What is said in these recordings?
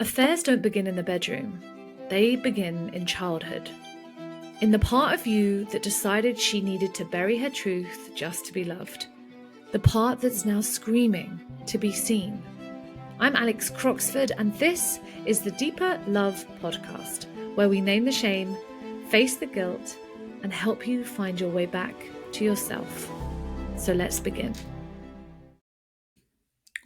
Affairs don't begin in the bedroom. They begin in childhood. In the part of you that decided she needed to bury her truth just to be loved. The part that's now screaming to be seen. I'm Alex Croxford, and this is the Deeper Love podcast, where we name the shame, face the guilt, and help you find your way back to yourself. So let's begin.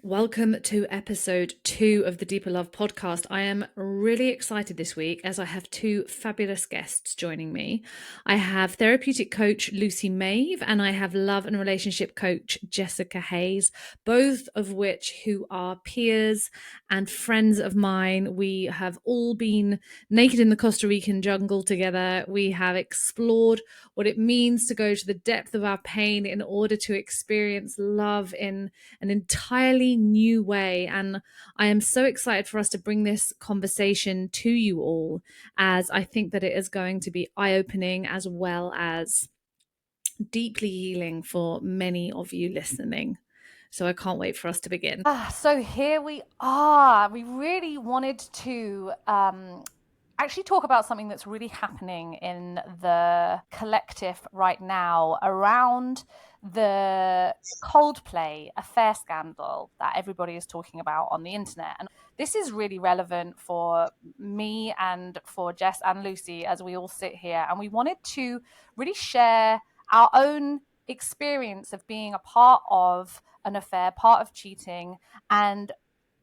Welcome to episode 2 of the Deeper Love podcast. I am really excited this week as I have 2 fabulous guests joining me. I have therapeutic coach Lucy Maeve and I have love and relationship coach Jessica Hayes, both of which who are peers and friends of mine. We have all been naked in the Costa Rican jungle together. We have explored what it means to go to the depth of our pain in order to experience love in an entirely new way. And I am so excited for us to bring this conversation to you all, as I think that it is going to be eye-opening as well as deeply healing for many of you listening. So I can't wait for us to begin. So here we are. We really wanted to actually talk about something that's really happening in the collective right now around the Coldplay affair scandal that everybody is talking about on the internet. And this is really relevant for me and for Jess and Lucy as we all sit here. And we wanted to really share our own experience of being a part of an affair, part of cheating, and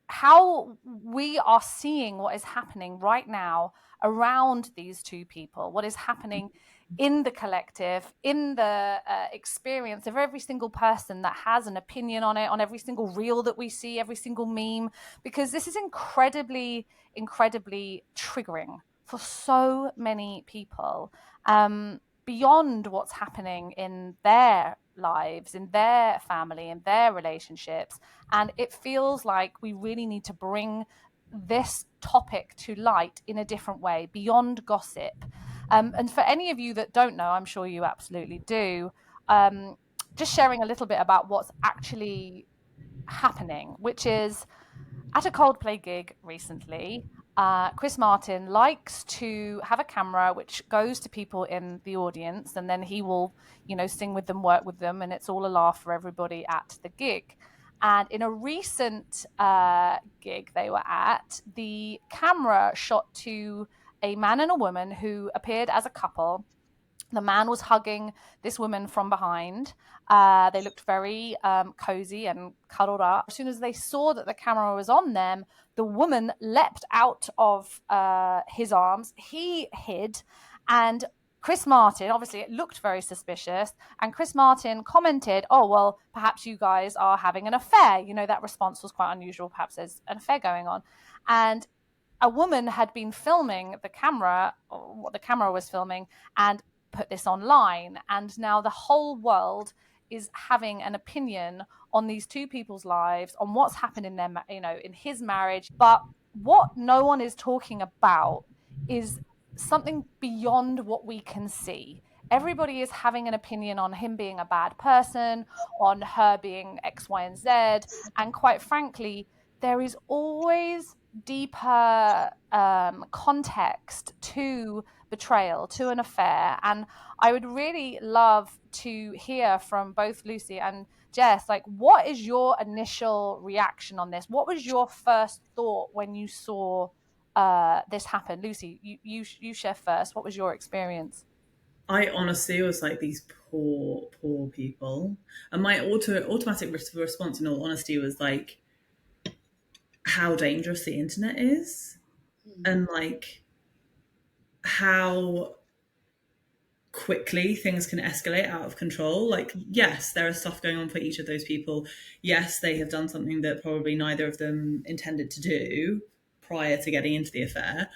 how we are seeing what is happening right now around these two people, what is happening in the collective, in the experience of every single person that has an opinion on it, on every single reel that we see, every single meme, because this is incredibly, incredibly triggering for so many people, beyond what's happening in their lives, in their family, in their relationships. And it feels like we really need to bring this topic to light in a different way, beyond gossip. And for any of you that don't know, I'm sure you absolutely do, just sharing a little bit about what's actually happening, which is at a Coldplay gig recently, Chris Martin likes to have a camera which goes to people in the audience, and then he will, sing with them, work with them, and it's all a laugh for everybody at the gig. And in a recent gig they were at, the camera shot to a man and a woman who appeared as a couple. The man was hugging this woman from behind. They looked very cozy and cuddled up. As soon as they saw that the camera was on them, the woman leapt out of his arms. He hid, and Chris Martin, obviously it looked very suspicious, and Chris Martin commented, "Oh, well, perhaps you guys are having an affair." That response was quite unusual. Perhaps there's an affair going on. And a woman had been filming the camera, or what the camera was filming, and put this online. And now the whole world is having an opinion on these two people's lives, on what's happened in their, in his marriage. But what no one is talking about is something beyond what we can see. Everybody is having an opinion on him being a bad person, on her being X, Y, and Z. And quite frankly, there is always deeper context to betrayal, to an affair. And I would really love to hear from both Lucy and Jess, like, what is your initial reaction on this? What was your first thought when you saw this happen? Lucy, you share first. What was your experience? I honestly was like, these poor people. And my automatic response, in all honesty, was like, how dangerous the internet is, and like how quickly things can escalate out of control. Like, yes, there is stuff going on for each of those people. Yes, they have done something that probably neither of them intended to do prior to getting into the affair.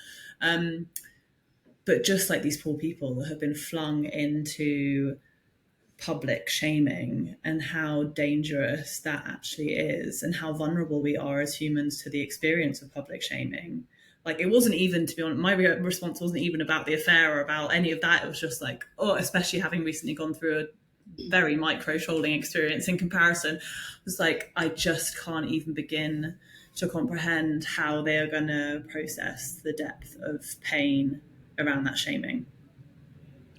But just like these poor people that have been flung into public shaming, and how dangerous that actually is, and how vulnerable we are as humans to the experience of public shaming. Like, it wasn't even, to be honest, my response wasn't even about the affair or about any of that. It was just like, oh, especially having recently gone through a very micro trolling experience in comparison, it was like, I just can't even begin to comprehend how they are going to process the depth of pain around that shaming.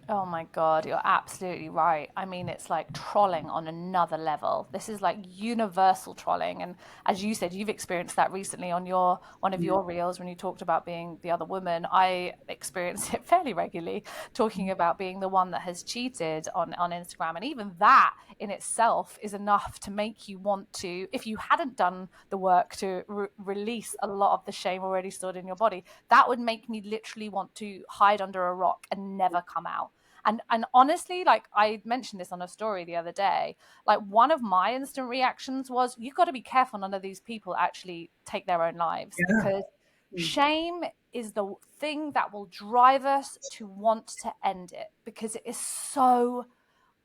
Oh my God, you're absolutely right. I mean, it's like trolling on another level. This is like universal trolling. And as you said, you've experienced that recently on your one of your reels when you talked about being the other woman. I experience it fairly regularly, talking about being the one that has cheated on Instagram. And even that in itself is enough to make you want to, if you hadn't done the work to release a lot of the shame already stored in your body, that would make me literally want to hide under a rock and never come out. And honestly, like I mentioned this on a story the other day, like one of my instant reactions was, you've got to be careful none of these people actually take their own lives, because shame is the thing that will drive us to want to end it, because it is so,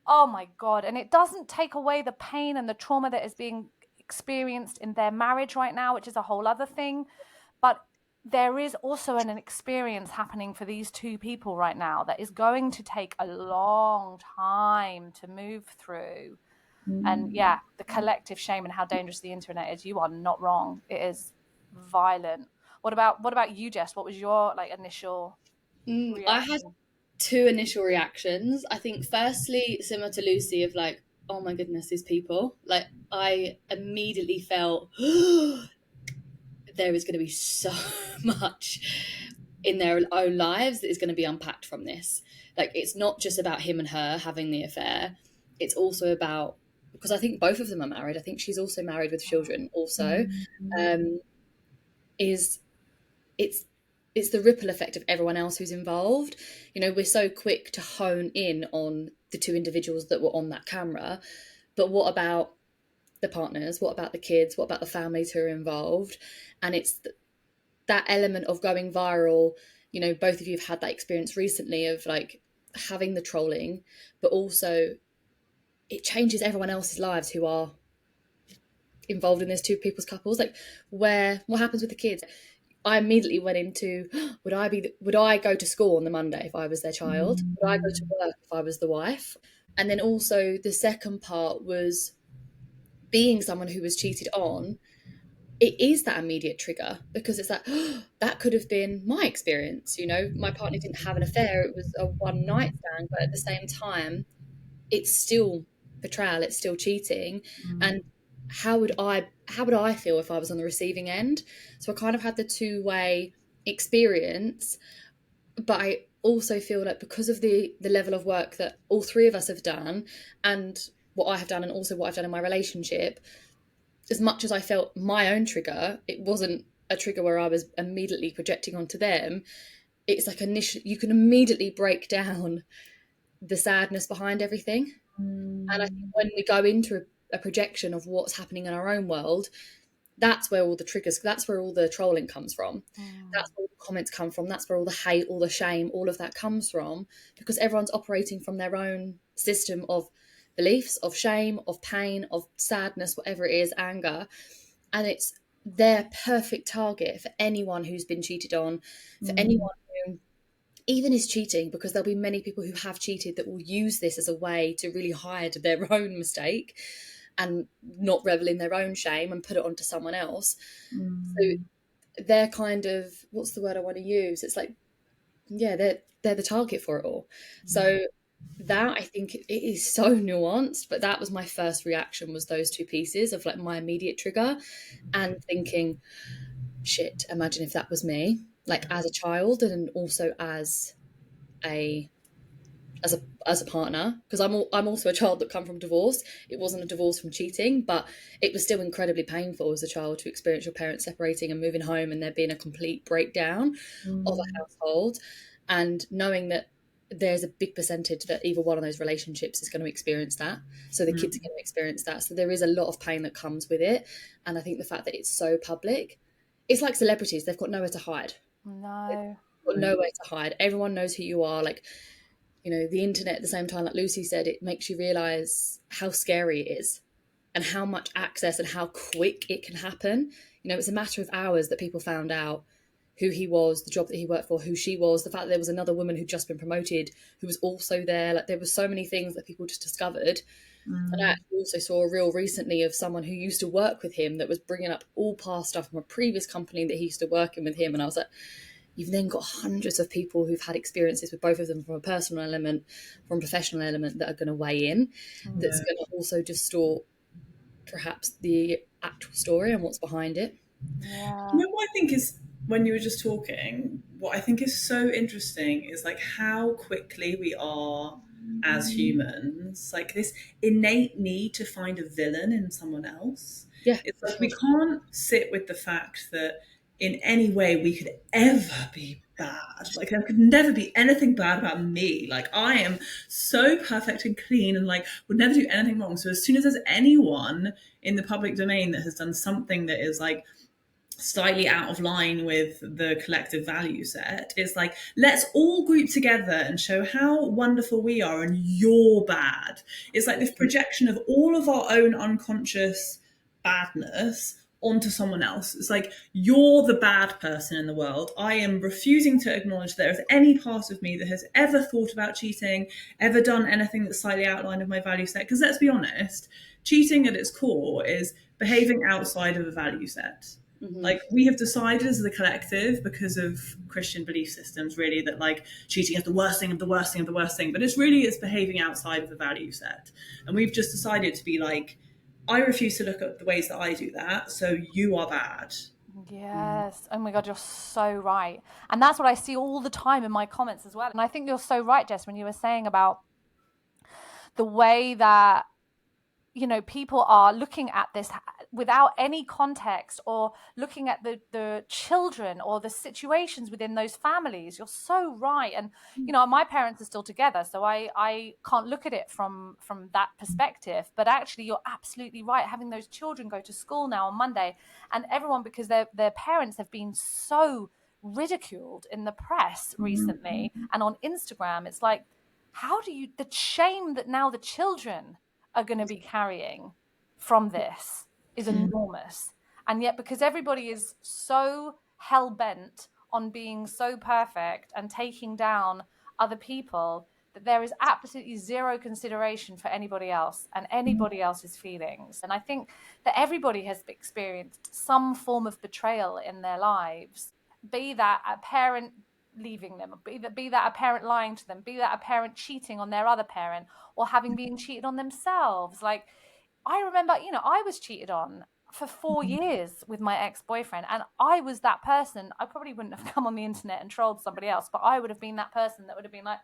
oh my God. And it doesn't take away the pain and the trauma that is being experienced in their marriage right now, which is a whole other thing. But there is also an experience happening for these two people right now that is going to take a long time to move through. And yeah, the collective shame and how dangerous the internet is, you are not wrong. It is violent. What about you, Jess? What was your like initial reaction? I had two initial reactions. I think firstly, similar to Lucy, of like, oh my goodness, these people. Like, I immediately felt there is going to be so much in their own lives that is going to be unpacked from this. Like, it's not just about him and her having the affair. It's also about, because I think both of them are married. I think she's also married with children also. It's the ripple effect of everyone else who's involved. You know, we're so quick to hone in on the two individuals that were on that camera, but what about the partners? What about the kids? What about the families who are involved? And it's that element of going viral. You know, both of you have had that experience recently of like having the trolling, but also it changes everyone else's lives who are involved in this two people's couples. Like, what happens with the kids? I immediately went into, would I go to school on the Monday if I was their child? Would I go to work if I was the wife? And then also the second part was, being someone who was cheated on, it is that immediate trigger, because it's like, that could have been my experience. You know, my partner didn't have an affair, it was a one night stand, but at the same time, it's still betrayal, it's still cheating. And how would I feel if I was on the receiving end? So I kind of had the two-way experience, but I also feel like because of the level of work that all three of us have done, and what I have done, and also what I've done in my relationship, as much as I felt my own trigger, it wasn't a trigger where I was immediately projecting onto them. It's like you can immediately break down the sadness behind everything. And I think when we go into a projection of what's happening in our own world, that's where all the triggers, that's where all the trolling comes from. That's where all the comments come from. That's where all the hate, all the shame, all of that comes from, because everyone's operating from their own system of beliefs, of shame, of pain, of sadness, whatever it is, anger. And it's their perfect target for anyone who's been cheated on, for anyone who even is cheating, because there'll be many people who have cheated that will use this as a way to really hide their own mistake and not revel in their own shame and put it onto someone else. So they're kind of, what's the word I want to use? It's like, yeah, they're the target for it all. So that, I think it is so nuanced, but that was my first reaction, was those two pieces of like my immediate trigger and thinking, shit, imagine if that was me, like as a child and also as a partner, because I'm also a child that come from divorce. It wasn't a divorce from cheating, but it was still incredibly painful as a child to experience your parents separating and moving home and there being a complete breakdown of a household, and knowing that there's a big percentage that either one of those relationships is going to experience that, so the kids are going to experience that, so there is a lot of pain that comes with it. And I think the fact that it's so public, it's like celebrities, they've got nowhere to hide. They've got nowhere to hide. Everyone knows who you are. Like, you know, the internet at the same time, like Lucy said, it makes you realize how scary it is and how much access and how quick it can happen. You know, it's a matter of hours that people found out who he was, the job that he worked for, who she was, the fact that there was another woman who'd just been promoted who was also there. Like, there were so many things that people just discovered And I actually also saw a reel recently of someone who used to work with him that was bringing up all past stuff from a previous company that he used to work in with him. And I was like, you've then got hundreds of people who've had experiences with both of them from a personal element, from a professional element, that are going to weigh in, that's going to also distort perhaps the actual story and what's behind it. Yeah. You know what I think is, when you were just talking, what I think is so interesting is like how quickly we are as humans, like this innate need to find a villain in someone else. Yeah, It's like sure. we can't sit with the fact that in any way we could ever be bad. Like there could never be anything bad about me. Like I am so perfect and clean and like would never do anything wrong. So as soon as there's anyone in the public domain that has done something that is like slightly out of line with the collective value set, it's like, let's all group together and show how wonderful we are and you're bad. It's like this projection of all of our own unconscious badness onto someone else. It's like, you're the bad person in the world. I am refusing to acknowledge there is any part of me that has ever thought about cheating, ever done anything that's slightly outlined of my value set. Because let's be honest, cheating at its core is behaving outside of a value set. Like we have decided as the collective, because of Christian belief systems, really, that like cheating is the worst thing of the worst thing of the worst thing, but it's behaving outside of the value set. And we've just decided to be like, I refuse to look at the ways that I do that, so you are bad. Yes. Oh my God, you're so right. And that's what I see all the time in my comments as well. And I think you're so right, Jess, when you were saying about the way that, you know, people are looking at this without any context, or looking at the children or the situations within those families. You're so right. And, you know, my parents are still together, so I can't look at it from that perspective. But actually, you're absolutely right. Having those children go to school now on Monday, and everyone, because their parents have been so ridiculed in the press recently and on Instagram, it's like, how do you, the shame that now the children are going to be carrying from this is enormous. And yet, because everybody is so hell-bent on being so perfect and taking down other people, that there is absolutely zero consideration for anybody else and anybody else's feelings. And I think that everybody has experienced some form of betrayal in their lives, be that a parent leaving them, be that a parent lying to them, be that a parent cheating on their other parent, or having been cheated on themselves. Like, I remember, you know, I was cheated on for 4 years with my ex-boyfriend, and I was that person. I probably wouldn't have come on the internet and trolled somebody else, but I would have been that person that would have been like,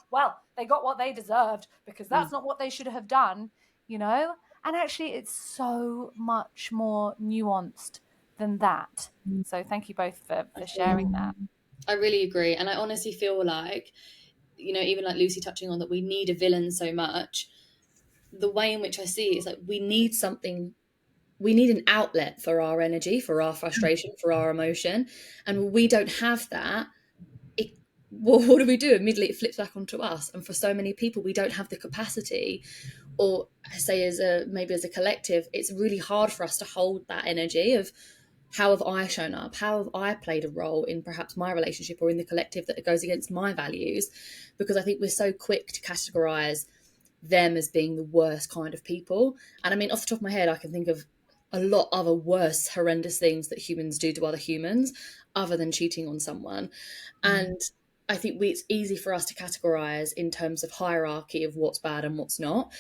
well, they got what they deserved, because that's not what they should have done, you know? And actually, it's so much more nuanced than that. So thank you both for sharing that. I really agree. And I honestly feel like, you know, even like Lucy touching on that, we need a villain so much. The way in which I see it is like, we need something, we need an outlet for our energy, for our frustration, for our emotion. And when we don't have that, well, what do? Immediately it flips back onto us. And for so many people, we don't have the capacity, or say maybe as a collective, it's really hard for us to hold that energy of, how have I shown up? How have I played a role in perhaps my relationship or in the collective that goes against my values? Because I think we're so quick to categorize them as being the worst kind of people. And I mean, off the top of my head, I can think of a lot other worse, horrendous things that humans do to other humans other than cheating on someone. And I think it's easy for us to categorize in terms of hierarchy of what's bad and what's not.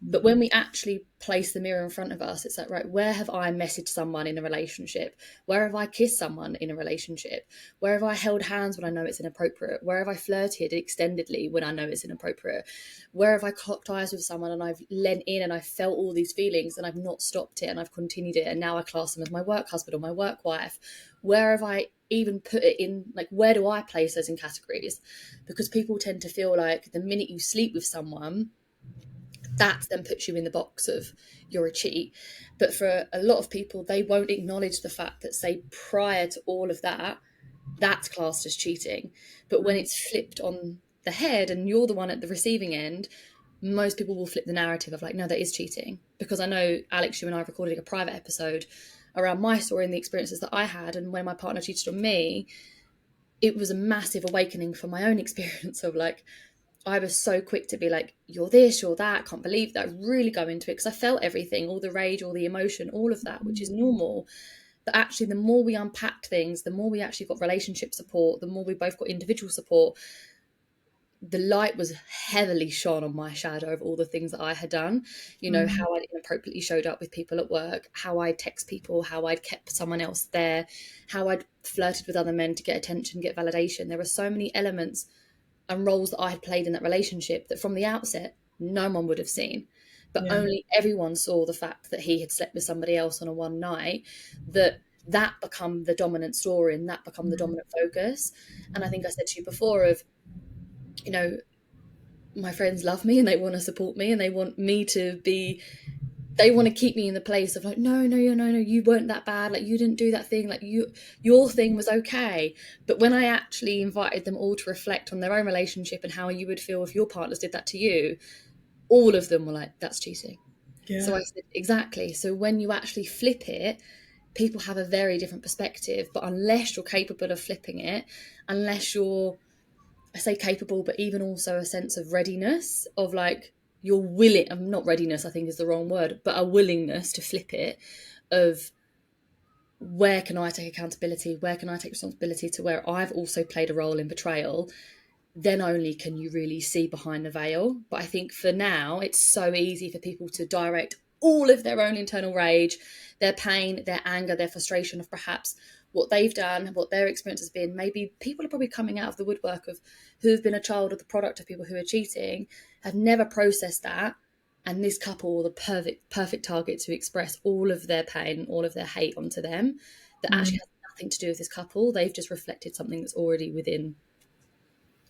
But when we actually place the mirror in front of us, it's like, right, where have I messaged someone in a relationship? Where have I kissed someone in a relationship? Where have I held hands when I know it's inappropriate? Where have I flirted extendedly when I know it's inappropriate? Where have I clocked eyes with someone and I've leant in and I've felt all these feelings and I've not stopped it and I've continued it, and now I class them as my work husband or my work wife? Where have I even put it in, like, where do I place those in categories? Because people tend to feel like the minute you sleep with someone, that then puts you in the box of you're a cheat. But for a lot of people, they won't acknowledge the fact that, say, prior to all of that, that's classed as cheating. But when it's flipped on the head and you're the one at the receiving end, most people will flip the narrative of like, no, that is cheating. Because I know, Alex, you and I recorded a private episode around my story and the experiences that I had, and when my partner cheated on me, it was a massive awakening for my own experience of like, I was so quick to be like, you're this, you're that, can't believe that. I really go into it because I felt everything, all the rage, all the emotion, all of that, which is normal. But actually, the more we unpacked things, the more we actually got relationship support, the more we both got individual support, the light was heavily shone on my shadow of all the things that I had done. You know, how I inappropriately showed up with people at work, how I'd text people, how I'd kept someone else there, how I'd flirted with other men to get attention, get validation. There were so many elements and roles that I had played in that relationship that from the outset, no one would have seen. But only everyone saw the fact that he had slept with somebody else on a one night, that become the dominant story and that become the dominant focus. And I think I said to you before of, you know, my friends love me and they want to support me and they want me to be, they want to keep me in the place of like, no, you weren't that bad, like you didn't do that thing, like your thing was okay. But when I actually invited them all to reflect on their own relationship and how you would feel if your partners did that to you, all of them were like, that's cheating. So I said, exactly. So when you actually flip it, people have a very different perspective. But unless you're capable of flipping it, unless you're, I say capable, but even also a sense of readiness of like, you're willing, not readiness, I think is the wrong word, but a willingness to flip it of where can I take accountability? Where can I take responsibility to where I've also played a role in betrayal? Then only can you really see behind the veil. But I think for now, it's so easy for people to direct all of their own internal rage, their pain, their anger, their frustration of perhaps what they've done, what their experience has been. Maybe people are probably coming out of the woodwork of who have been a child of the product of people who are cheating, have never processed that. And this couple are the perfect target to express all of their pain, all of their hate onto them that actually has nothing to do with this couple. They've just reflected something that's already within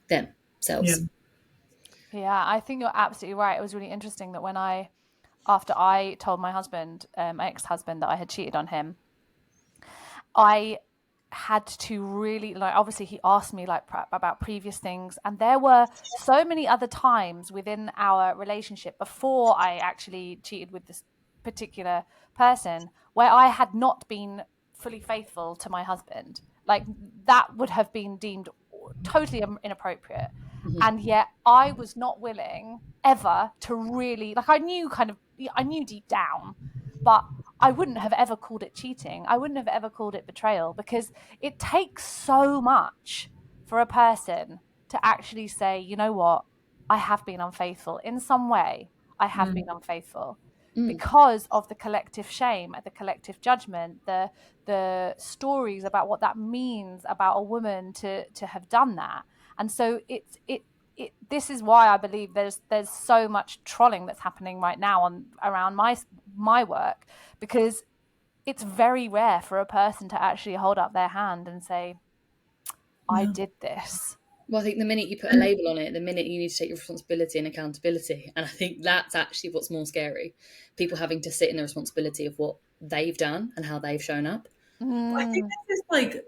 themselves. Yeah, I think you're absolutely right. It was really interesting that after I told my husband, my ex-husband, that I had cheated on him, I had to really, like, obviously he asked me like about previous things, and there were so many other times within our relationship before I actually cheated with this particular person where I had not been fully faithful to my husband. Like, that would have been deemed totally inappropriate. And yet I was not willing ever to really, like, I knew deep down, but I wouldn't have ever called it cheating. I wouldn't have ever called it betrayal, because it takes so much for a person to actually say, you know what, I have been unfaithful in some way. I have been unfaithful because of the collective shame, the collective judgment, the stories about what that means about a woman to have done that. And so this is why I believe there's so much trolling that's happening right now around my work, because it's very rare for a person to actually hold up their hand and say, I did this. Well, I think the minute you put a label on it, the minute you need to take your responsibility and accountability. And I think that's actually what's more scary. People having to sit in the responsibility of what they've done and how they've shown up. I think this is like,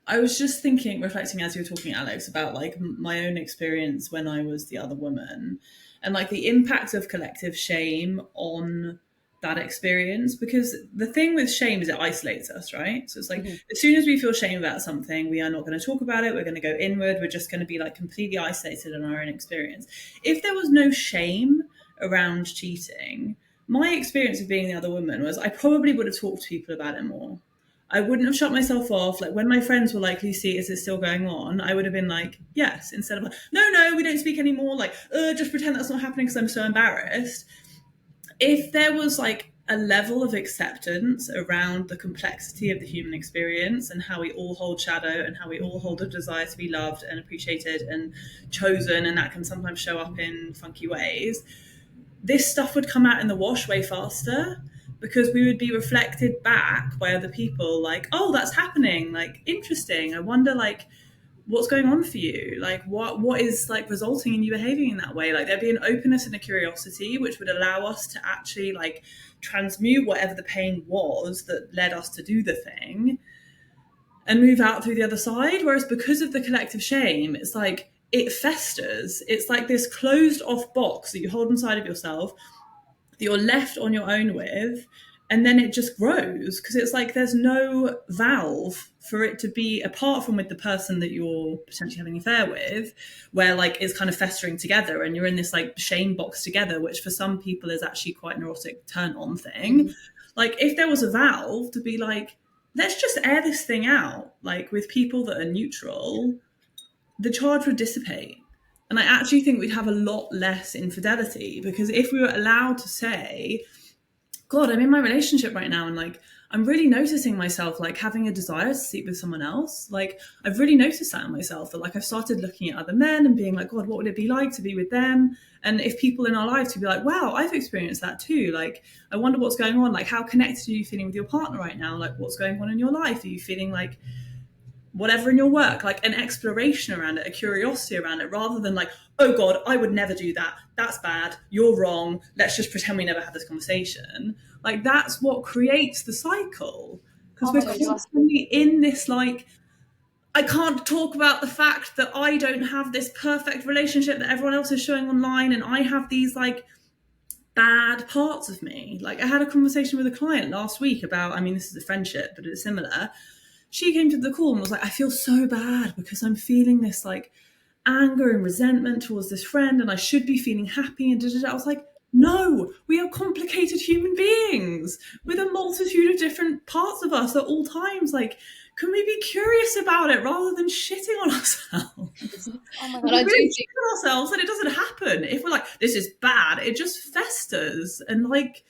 I was just reflecting as you were talking, Alex, about like my own experience when I was the other woman and like the impact of collective shame on that experience. Because the thing with shame is it isolates us, right? So it's like as soon as we feel shame about something, we are not going to talk about it. We're going to go inward. We're just going to be like completely isolated in our own experience. If there was no shame around cheating, my experience of being the other woman was I probably would have talked to people about it more. I wouldn't have shut myself off. Like when my friends were like, Lucy, is this still going on? I would have been like, yes, instead of like, no, we don't speak anymore. Like, just pretend that's not happening because I'm so embarrassed. If there was like a level of acceptance around the complexity of the human experience and how we all hold shadow and how we all hold a desire to be loved and appreciated and chosen, and that can sometimes show up in funky ways, this stuff would come out in the wash way faster, because we would be reflected back by other people like, oh, that's happening, like, interesting, I wonder like what's going on for you, like what is like resulting in you behaving in that way. Like there'd be an openness and a curiosity which would allow us to actually like transmute whatever the pain was that led us to do the thing and move out through the other side. Whereas because of the collective shame, it's like it festers. It's like this closed off box that you hold inside of yourself that you're left on your own with. and then it just grows, because it's like there's no valve for it to be, apart from with the person that you're potentially having an affair with, where like it's kind of festering together and you're in this like shame box together, which for some people is actually quite an erotic turn on thing. Like if there was a valve to be like, let's just air this thing out, like with people that are neutral, the charge would dissipate. And I actually think we'd have a lot less infidelity, because if we were allowed to say, God, I'm in my relationship right now and like I'm really noticing myself like having a desire to sleep with someone else. Like I've really noticed that in myself, that like I've started looking at other men and being like, God, what would it be like to be with them? And if people in our lives to be like, wow, I've experienced that too. Like, I wonder what's going on. Like, how connected are you feeling with your partner right now? Like, what's going on in your life? Are you feeling like whatever in your work, like an exploration around it, a curiosity around it, rather than like, oh God, I would never do that. That's bad. You're wrong. Let's just pretend we never had this conversation. Like that's what creates the cycle. Because we're constantly in this like, I can't talk about the fact that I don't have this perfect relationship that everyone else is showing online, and I have these like bad parts of me. Like I had a conversation with a client last week about, I mean, this is a friendship, but it's similar. She came to the call and was like, I feel so bad because I'm feeling this like anger and resentment towards this friend, and I should be feeling happy and da-da-da. I was like, no, we are complicated human beings with a multitude of different parts of us at all times. Like, can we be curious about it rather than shitting on ourselves? Oh my We're God. really shitting on ourselves, and it doesn't happen. If we're like, this is bad, it just festers, and like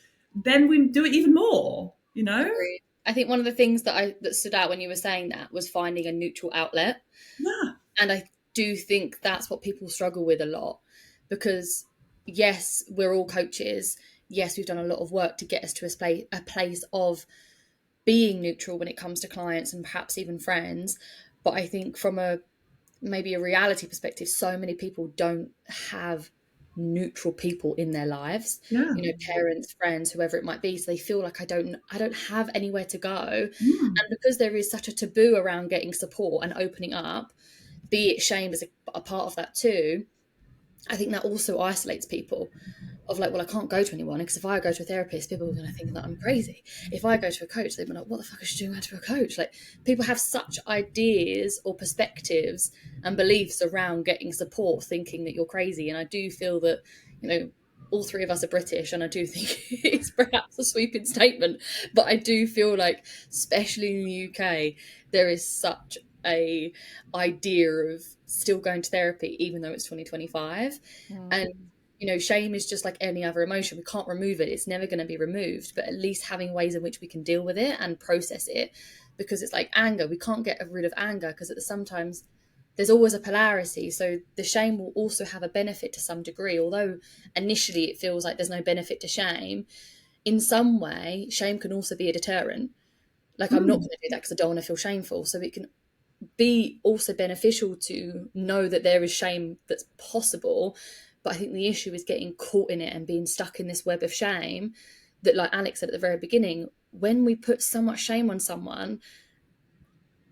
then we do it even more, you know? Agreed. I think one of the things that stood out when you were saying that was finding a neutral outlet. Yeah. And I do think that's what people struggle with a lot, because yes, we're all coaches. Yes, we've done a lot of work to get us to a place of being neutral when it comes to clients and perhaps even friends. But I think from maybe a reality perspective, so many people don't have neutral people in their lives, parents, friends, whoever it might be. So they feel like I don't have anywhere to go. And because there is such a taboo around getting support and opening up, be it shame as a part of that too, I think that also isolates people. Of like, well, I can't go to anyone because if I go to a therapist, people are going to think that I'm crazy. If I go to a coach, they'll be like, what the fuck is she doing to a coach? Like, people have such ideas or perspectives and beliefs around getting support, thinking that you're crazy. And I do feel that, all three of us are British, and I do think it's perhaps a sweeping statement, but I do feel like, especially in the UK, there is such a idea of still going to therapy even though it's 2025. And shame is just like any other emotion. We can't remove it. It's never going to be removed, but at least having ways in which we can deal with it and process it, because it's like anger. We can't get rid of anger because sometimes there's always a polarity. So the shame will also have a benefit to some degree. Although initially it feels like there's no benefit to shame, in some way, shame can also be a deterrent. Like, I'm not going to do that because I don't want to feel shameful. So it can be also beneficial to know that there is shame that's possible. But I think the issue is getting caught in it and being stuck in this web of shame that, like Alex said at the very beginning, when we put so much shame on someone,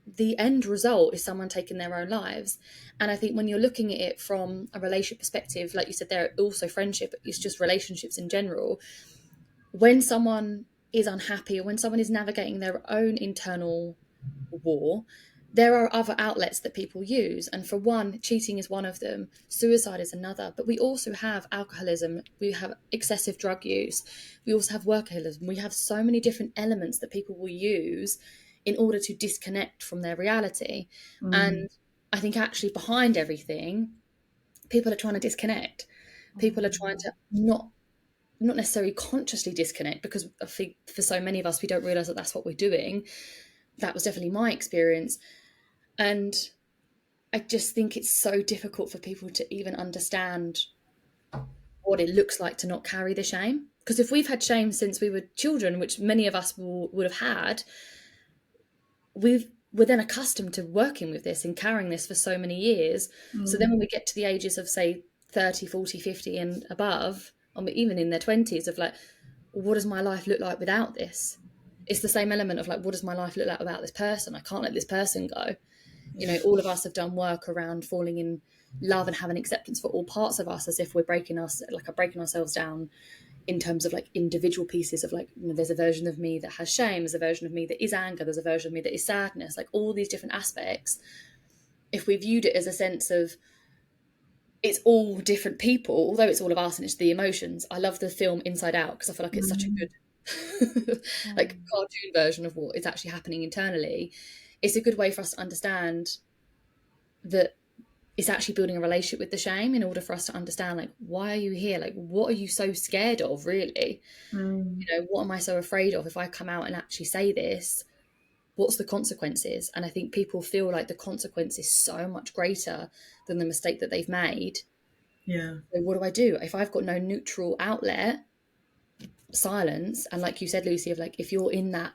the end result is someone taking their own lives. And I think when you're looking at it from a relationship perspective, like you said, there also friendship, it's just relationships in general. When someone is unhappy or when someone is navigating their own internal war, there are other outlets that people use. And for one, cheating is one of them, suicide is another, but we also have alcoholism, we have excessive drug use, we also have workaholism. We have so many different elements that people will use in order to disconnect from their reality. And I think actually behind everything, people are trying to disconnect. People are trying to not necessarily consciously disconnect, because I think for so many of us, we don't realise that that's what we're doing. That was definitely my experience. And I just think it's so difficult for people to even understand what it looks like to not carry the shame. Because if we've had shame since we were children, which many of us would have had, we're then accustomed to working with this and carrying this for so many years. So then when we get to the ages of, say, 30, 40, 50 and above, or even in their 20s, of like, what does my life look like without this? It's the same element of like, what does my life look like without this person? I can't let this person go. All of us have done work around falling in love and having acceptance for all parts of us, as if we're breaking ourselves down in terms of like individual pieces of like, you know, there's a version of me that has shame, there's a version of me that is anger, there's a version of me that is sadness, like all these different aspects. If we viewed it as a sense of it's all different people, although it's all of us and it's the emotions. I love the film Inside Out because I feel like it's such a good like cartoon version of what is actually happening internally. It's a good way for us to understand that it's actually building a relationship with the shame in order for us to understand, like, why are you here? Like, what are you so scared of, really? You know, what am I so afraid of? If I come out and actually say this, what's the consequences? And I think people feel like the consequence is so much greater than the mistake that they've made. Yeah. So what do I do? If I've got no neutral outlet, silence. And like you said, Lucy, of like, if you're in that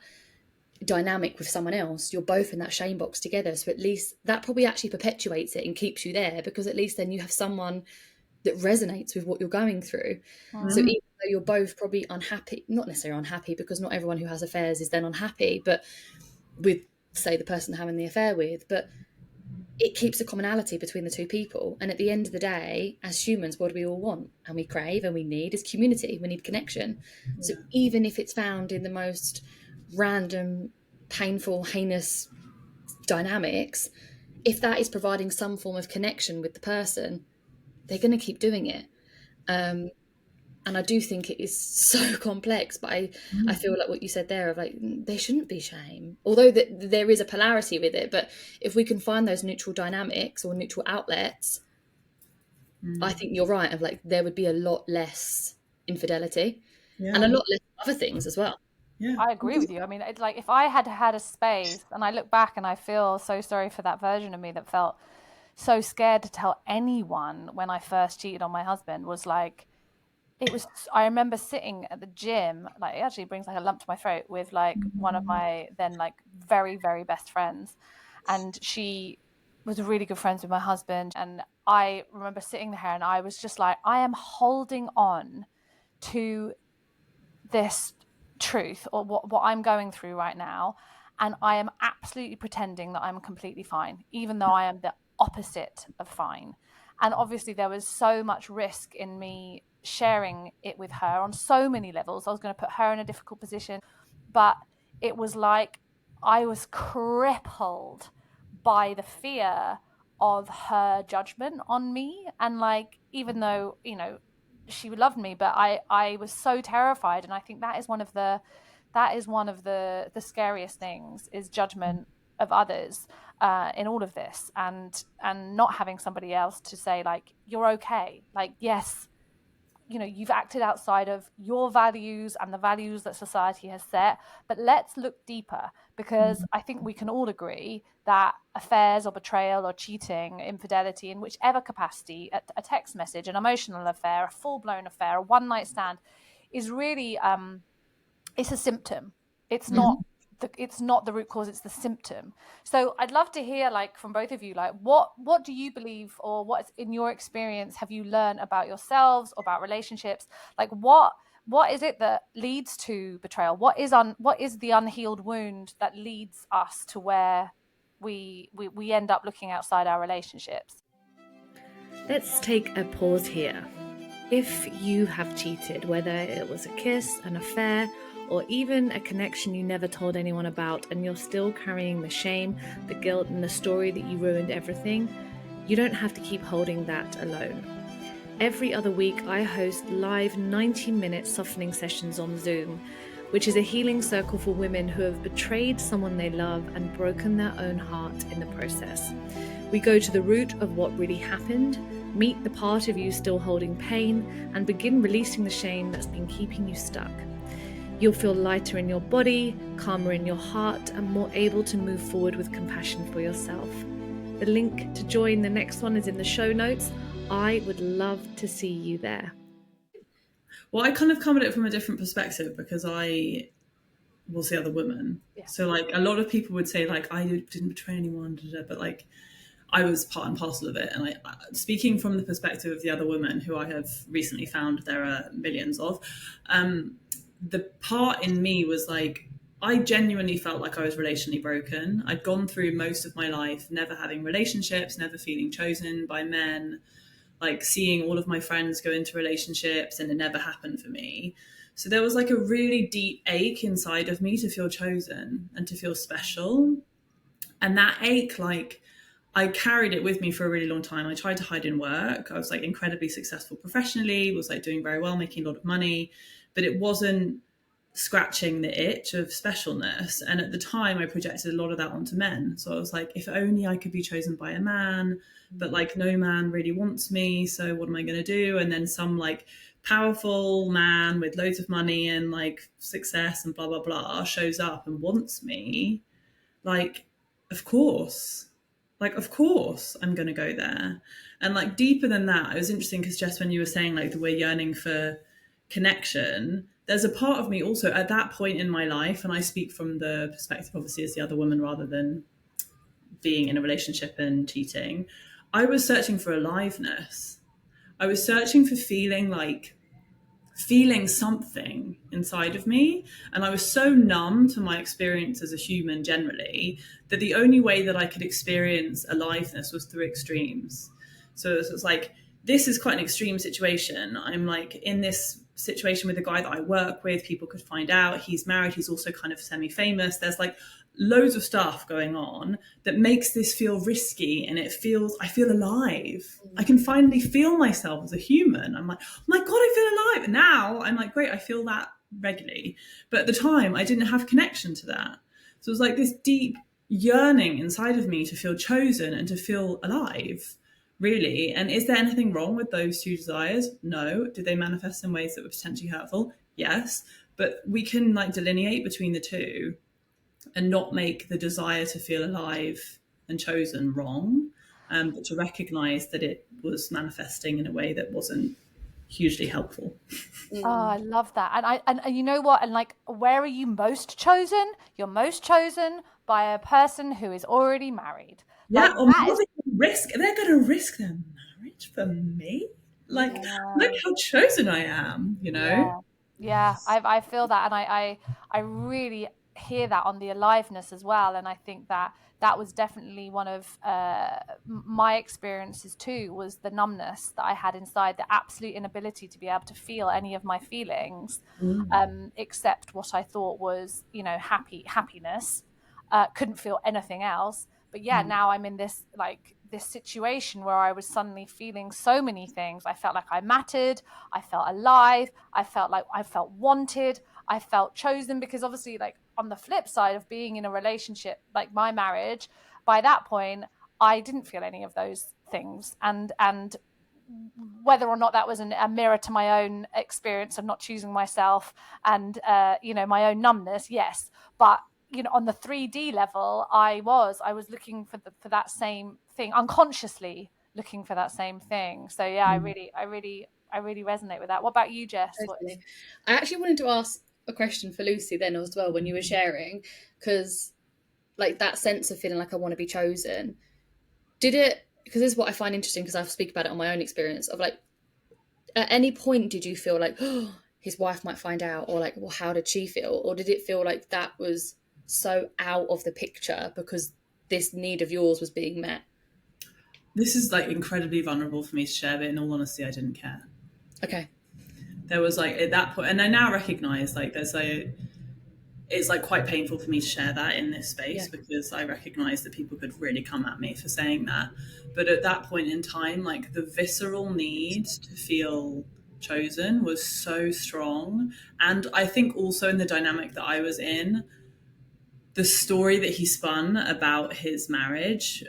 dynamic with someone else, you're both in that shame box together. So at least that probably actually perpetuates it and keeps you there, because at least then you have someone that resonates with what you're going through. So even though you're both probably unhappy, not necessarily unhappy, because not everyone who has affairs is then unhappy, but with, say, the person having the affair with, but it keeps a commonality between the two people. And at the end of the day, as humans, what do we all want and we crave and we need is community. We need connection. So even if it's found in the most random, painful, heinous dynamics, if that is providing some form of connection with the person, they're going to keep doing it. And I do think it is so complex, but I feel like what you said there of like, there shouldn't be shame, although there is a polarity with it. But if we can find those neutral dynamics or neutral outlets, I think you're right, of like, there would be a lot less infidelity and a lot less other things as well. Yeah. I agree with you. I mean, it's like if I had had a space, and I look back and I feel so sorry for that version of me that felt so scared to tell anyone when I first cheated on my husband, was like, I remember sitting at the gym, like it actually brings like a lump to my throat, with like one of my then like very, very best friends. And she was really good friends with my husband. And I remember sitting there and I was just like, I am holding on to this truth, or what I'm going through right now. And I am absolutely pretending that I'm completely fine, even though I am the opposite of fine. And obviously there was so much risk in me sharing it with her on so many levels. I was going to put her in a difficult position, but it was like I was crippled by the fear of her judgment on me. And like, even though, you know, she loved me, but I was so terrified. And I think that is one of the scariest things, is judgment of others in all of this, and not having somebody else to say like, you're okay, like, yes, you know, you've acted outside of your values and the values that society has set, but let's look deeper, because I think we can all agree that affairs or betrayal or cheating, infidelity in whichever capacity, a text message, an emotional affair, a full-blown affair, a one-night stand, is really it's a symptom. It's not the root cause, it's the symptom. So I'd love to hear, like, from both of you, like, what do you believe, or what in your experience have you learned about yourselves or about relationships? Like, what is it that leads to betrayal? What is the unhealed wound that leads us to where we end up looking outside our relationships? Let's take a pause here. If you have cheated, whether it was a kiss, an affair, or even a connection you never told anyone about, and you're still carrying the shame, the guilt, and the story that you ruined everything, you don't have to keep holding that alone. Every other week, I host live 90-minute softening sessions on Zoom, which is a healing circle for women who have betrayed someone they love and broken their own heart in the process. We go to the root of what really happened, meet the part of you still holding pain, and begin releasing the shame that's been keeping you stuck. You'll feel lighter in your body, calmer in your heart, and more able to move forward with compassion for yourself. The link to join the next one is in the show notes. I would love to see you there. Well, I kind of come at it from a different perspective, because I was the other woman. Yeah. So like, a lot of people would say like, I didn't betray anyone, but like, I was part and parcel of it. And I, speaking from the perspective of the other woman, who I have recently found there are millions of, the part in me was like, I genuinely felt like I was relationally broken. I'd gone through most of my life never having relationships, never feeling chosen by men, like seeing all of my friends go into relationships and it never happened for me. So there was like a really deep ache inside of me to feel chosen and to feel special. And that ache, like, I carried it with me for a really long time. I tried to hide in work. I was like incredibly successful professionally, was like doing very well, making a lot of money, but it wasn't scratching the itch of specialness. And at the time, I projected a lot of that onto men. So I was like, if only I could be chosen by a man, but like no man really wants me. So what am I going to do? And then some like powerful man with loads of money and like success and blah, blah, blah shows up and wants me. Like, of course. Like, of course I'm going to go there. And like deeper than that, it was interesting because just when you were saying like we're yearning for connection, there's a part of me also at that point in my life, and I speak from the perspective obviously as the other woman rather than being in a relationship and cheating, I was searching for aliveness. I was searching for feeling something inside of me. And I was so numb to my experience as a human generally that the only way that I could experience aliveness was through extremes. So it was like, this is quite an extreme situation. I'm like in this situation with a guy that I work with. People could find out he's married. He's also kind of semi-famous. There's like loads of stuff going on that makes this feel risky, and I feel alive. I can finally feel myself as a human. I'm like, oh my God, I feel alive. And now I'm like, great, I feel that regularly. But at the time, I didn't have connection to that. So it was like this deep yearning inside of me to feel chosen and to feel alive, really. And is there anything wrong with those two desires? No. Did they manifest in ways that were potentially hurtful? Yes. But we can like delineate between the two and not make the desire to feel alive and chosen wrong, but to recognize that it was manifesting in a way that wasn't hugely helpful. Oh, I love that. And you know what? And like, where are you most chosen? You're most chosen by a person who is already married. Yeah, Like, or they're going to risk their marriage for me. Like, look how chosen I am, you know? Yeah, I feel that, and I really hear that on the aliveness as well. And I think that that was definitely one of my experiences too, was the numbness that I had inside, the absolute inability to be able to feel any of my feelings, except what I thought was, you know, happiness. Couldn't feel anything else. But yeah, now I'm in this situation where I was suddenly feeling so many things. I felt like I mattered. I felt alive. I felt wanted. I felt chosen, because obviously, like, on the flip side of being in a relationship like my marriage, by that point, I didn't feel any of those things. And whether or not that was a mirror to my own experience of not choosing myself and, you know, my own numbness, yes. But you know, on the 3D level, I was looking for that same thing, unconsciously looking for that same thing. So yeah, I really resonate with that. What about you, Jess? Totally. I actually wanted to ask a question for Lucy then as well when you were sharing, because like that sense of feeling like I want to be chosen, because this is what I find interesting, because I speak about it on my own experience of like, at any point did you feel like, oh, his wife might find out, or like, well, how did she feel? Or did it feel like that was so out of the picture because this need of yours was being met? This is like incredibly vulnerable for me to share, but in all honesty, I didn't care. Okay. There was like at that point, and I now recognize like it's like quite painful for me to share that in this space, because I recognize that people could really come at me for saying that. But at that point in time, like the visceral need to feel chosen was so strong. And I think also in the dynamic that I was in, the story that he spun about his marriage,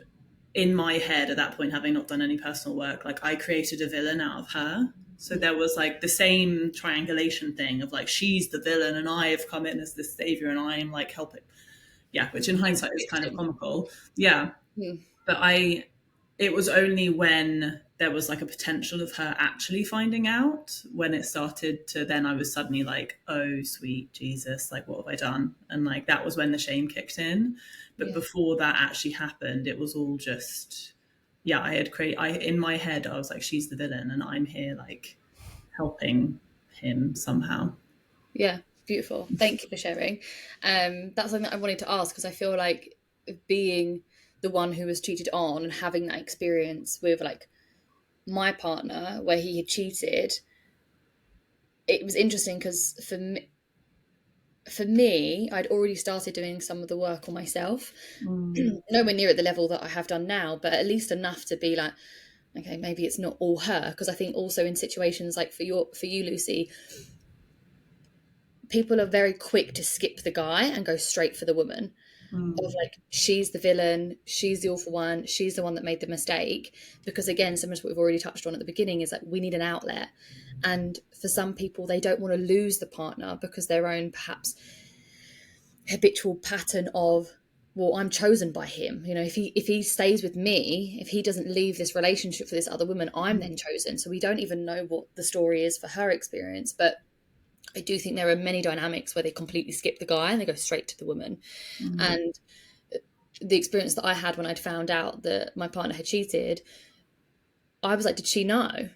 in my head at that point, having not done any personal work, like I created a villain out of her. So there was like the same triangulation thing of like, she's the villain and I have come in as the savior and I am like helping. Yeah, which in hindsight is kind of comical. Yeah. But it was only when there was like a potential of her actually finding out, when it started to, then I was suddenly like, oh, sweet Jesus, like, what have I done? And like, that was when the shame kicked in. But before that actually happened, it was all just, in my head, I was like, she's the villain and I'm here like helping him somehow. Yeah, beautiful. Thank you for sharing. That's something that I wanted to ask, because I feel like being the one who was cheated on and having that experience with like my partner where he had cheated, it was interesting because for me, I'd already started doing some of the work on myself. Nowhere near at the level that I have done now, but at least enough to be like, okay, maybe it's not all her. Because I think also in situations like for you, Lucy, people are very quick to skip the guy and go straight for the woman. Of like, she's the villain, she's the awful one, she's the one that made the mistake. Because again, so much what we've already touched on at the beginning is like, we need an outlet. And for some people, they don't want to lose the partner because their own perhaps habitual pattern of, well, I'm chosen by him. You know, if he stays with me, if he doesn't leave this relationship for this other woman, I'm then chosen. So we don't even know what the story is for her experience. But I do think there are many dynamics where they completely skip the guy and they go straight to the woman. And the experience that I had when I'd found out that my partner had cheated, I was like, did she know?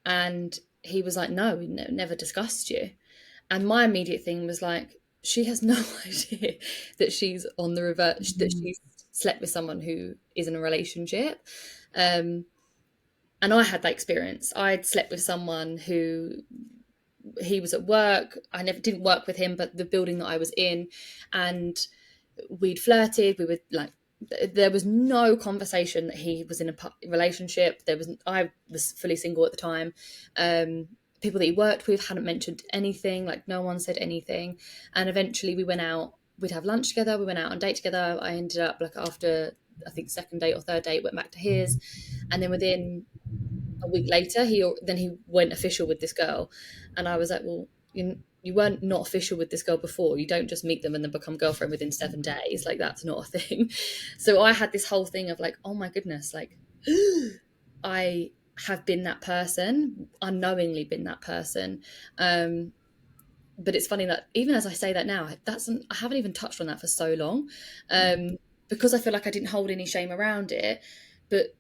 And he was like, no, we never discussed you. And my immediate thing was like, she has no idea that she's on the reverse, that she's slept with someone who is in a relationship. And I had that experience. I'd slept with someone who, he was at work. I never didn't work with him, but the building that I was in, and we'd flirted. We were like, there was no conversation that he was in a relationship. I was fully single at the time. People that he worked with hadn't mentioned anything, like no one said anything. And eventually we went out, we'd have lunch together, we went out on a date together. I ended up, like, after I think second date or third date, went back to his, and then within a week later he went official with this girl. And I was like, well, you weren't not official with this girl before. You don't just meet them and then become girlfriend within 7 days. Like, that's not a thing. So I had this whole thing of like, oh my goodness, like I have been that person, unknowingly been that person. But it's funny that even as I say that now, I haven't even touched on that for so long, because I feel like I didn't hold any shame around it. But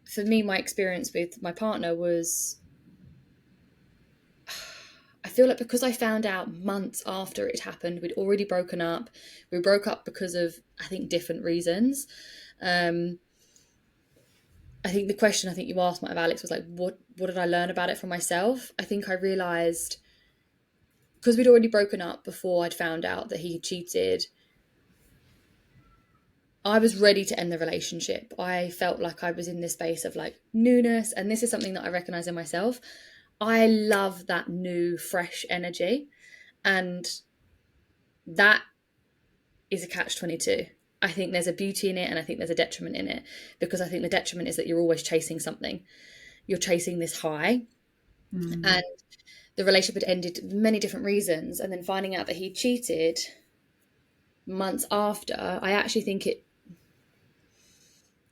for me, my experience with my partner was, I feel like because I found out months after it happened, we'd already broken up. We broke up because of, I think, different reasons. I think the question I think you asked, Alex, was like, what did I learn about it from myself? I think I realised, because we'd already broken up before I'd found out that he had cheated, I was ready to end the relationship. I felt like I was in this space of like newness, and this is something that I recognise in myself. I love that new, fresh energy, and that is a catch-22. I think there's a beauty in it, and I think there's a detriment in it, because I think the detriment is that you're always chasing something. You're chasing this high, and the relationship had ended for many different reasons, and then finding out that he cheated months after, I actually think it,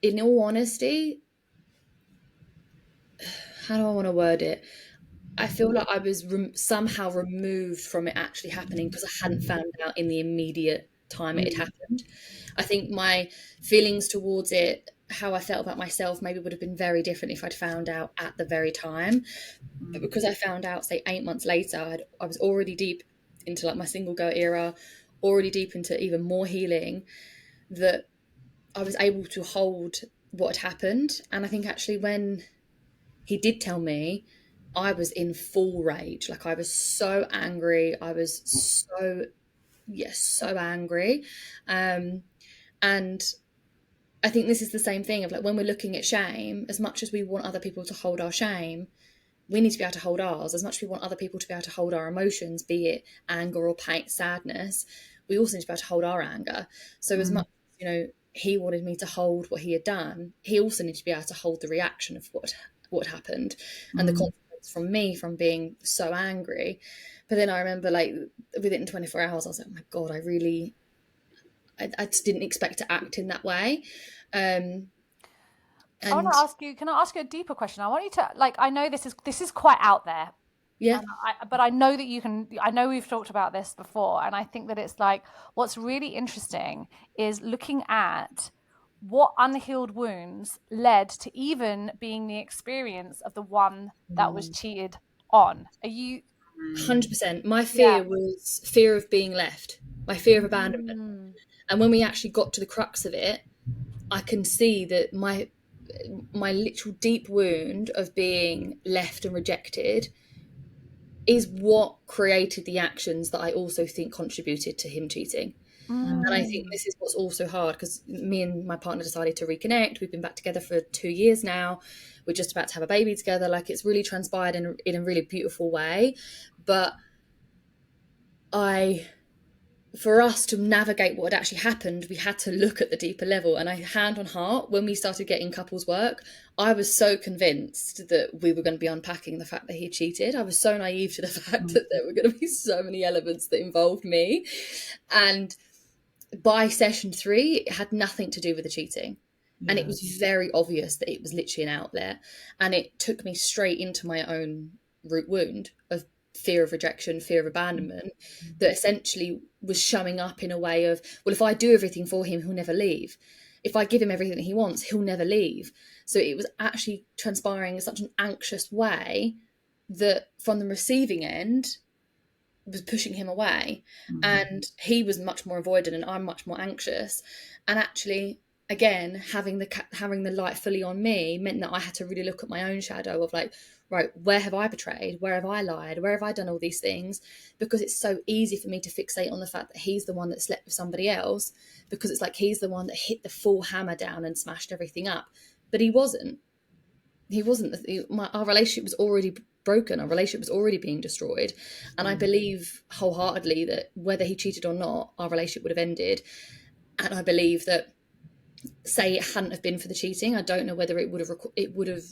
in all honesty, how do I want to word it? I feel like I was somehow removed from it actually happening, because I hadn't found out in the immediate time it had happened. I think my feelings towards it, how I felt about myself, maybe would have been very different if I'd found out at the very time. But because I found out, say, 8 months later, I was already deep into like my single girl era, already deep into even more healing, that I was able to hold what had happened. And I think actually when he did tell me, I was in full rage. Like, I was so angry. I was so angry. And I think this is the same thing of like, when we're looking at shame, as much as we want other people to hold our shame, we need to be able to hold ours. As much as we want other people to be able to hold our emotions, be it anger or pain, sadness, we also need to be able to hold our anger. So as much, he wanted me to hold what he had done, he also needed to be able to hold the reaction of what happened and the consequence from me from being so angry. But then I remember, like, within 24 hours, I was like, oh my God, I just didn't expect to act in that way. And I want to ask you, can I ask you a deeper question? I want you to, like, I know this is quite out there. Yeah. But I know that I know we've talked about this before, and I think that it's like, what's really interesting is looking at what unhealed wounds led to even being the experience of the one that was cheated on. Are you 100%? My fear was fear of being left, my fear of abandonment. And when we actually got to the crux of it, I can see that my literal deep wound of being left and rejected is what created the actions that I also think contributed to him cheating. And I think this is what's also hard, because me and my partner decided to reconnect. We've been back together for 2 years now. We're just about to have a baby together. Like, it's really transpired in a really beautiful way. But for us to navigate what had actually happened, we had to look at the deeper level. And hand on heart, when we started getting couples work, I was so convinced that we were going to be unpacking the fact that he cheated. I was so naive to the fact that there were going to be so many elements that involved me. And by session 3, it had nothing to do with the cheating. Yeah. And it was very obvious that it was literally an outlet. And it took me straight into my own root wound of fear of rejection, fear of abandonment, that essentially was showing up in a way of, well, if I do everything for him, he'll never leave. If I give him everything that he wants, he'll never leave. So it was actually transpiring in such an anxious way that from the receiving end was pushing him away. And he was much more avoidant and I'm much more anxious. And actually, again, having the light fully on me meant that I had to really look at my own shadow of like, right, where have I betrayed? Where have I lied? Where have I done all these things? Because it's so easy for me to fixate on the fact that he's the one that slept with somebody else, because it's like he's the one that hit the full hammer down and smashed everything up. But he wasn't. Our relationship was already broken. Our relationship was already being destroyed. And I believe wholeheartedly that whether he cheated or not, our relationship would have ended. And I believe that, say it hadn't have been for the cheating, I don't know whether it would have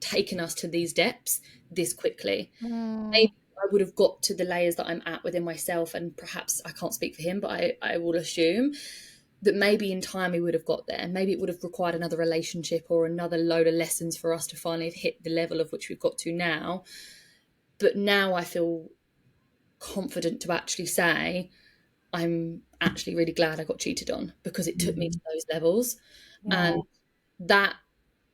taken us to these depths this quickly. Maybe I would have got to the layers that I'm at within myself, and perhaps I can't speak for him, but I will assume that maybe in time we would have got there. Maybe it would have required another relationship or another load of lessons for us to finally hit the level of which we've got to now. But now I feel confident to actually say I'm actually really glad I got cheated on, because it took me to those levels. And that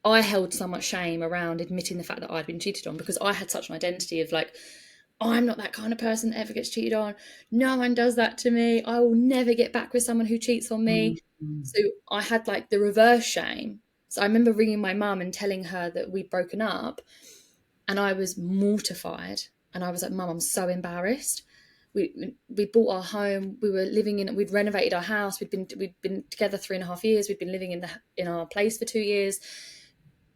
I held so much shame around admitting the fact that I'd been cheated on, because I had such an identity of like, I'm not that kind of person that ever gets cheated on. No one does that to me. I will never get back with someone who cheats on me. So I had like the reverse shame. So I remember ringing my mum and telling her that we'd broken up, and I was mortified. And I was like, Mum, I'm so embarrassed. We bought our home. We'd renovated our house. We'd been together 3.5 years. We'd been living in our place for 2 years.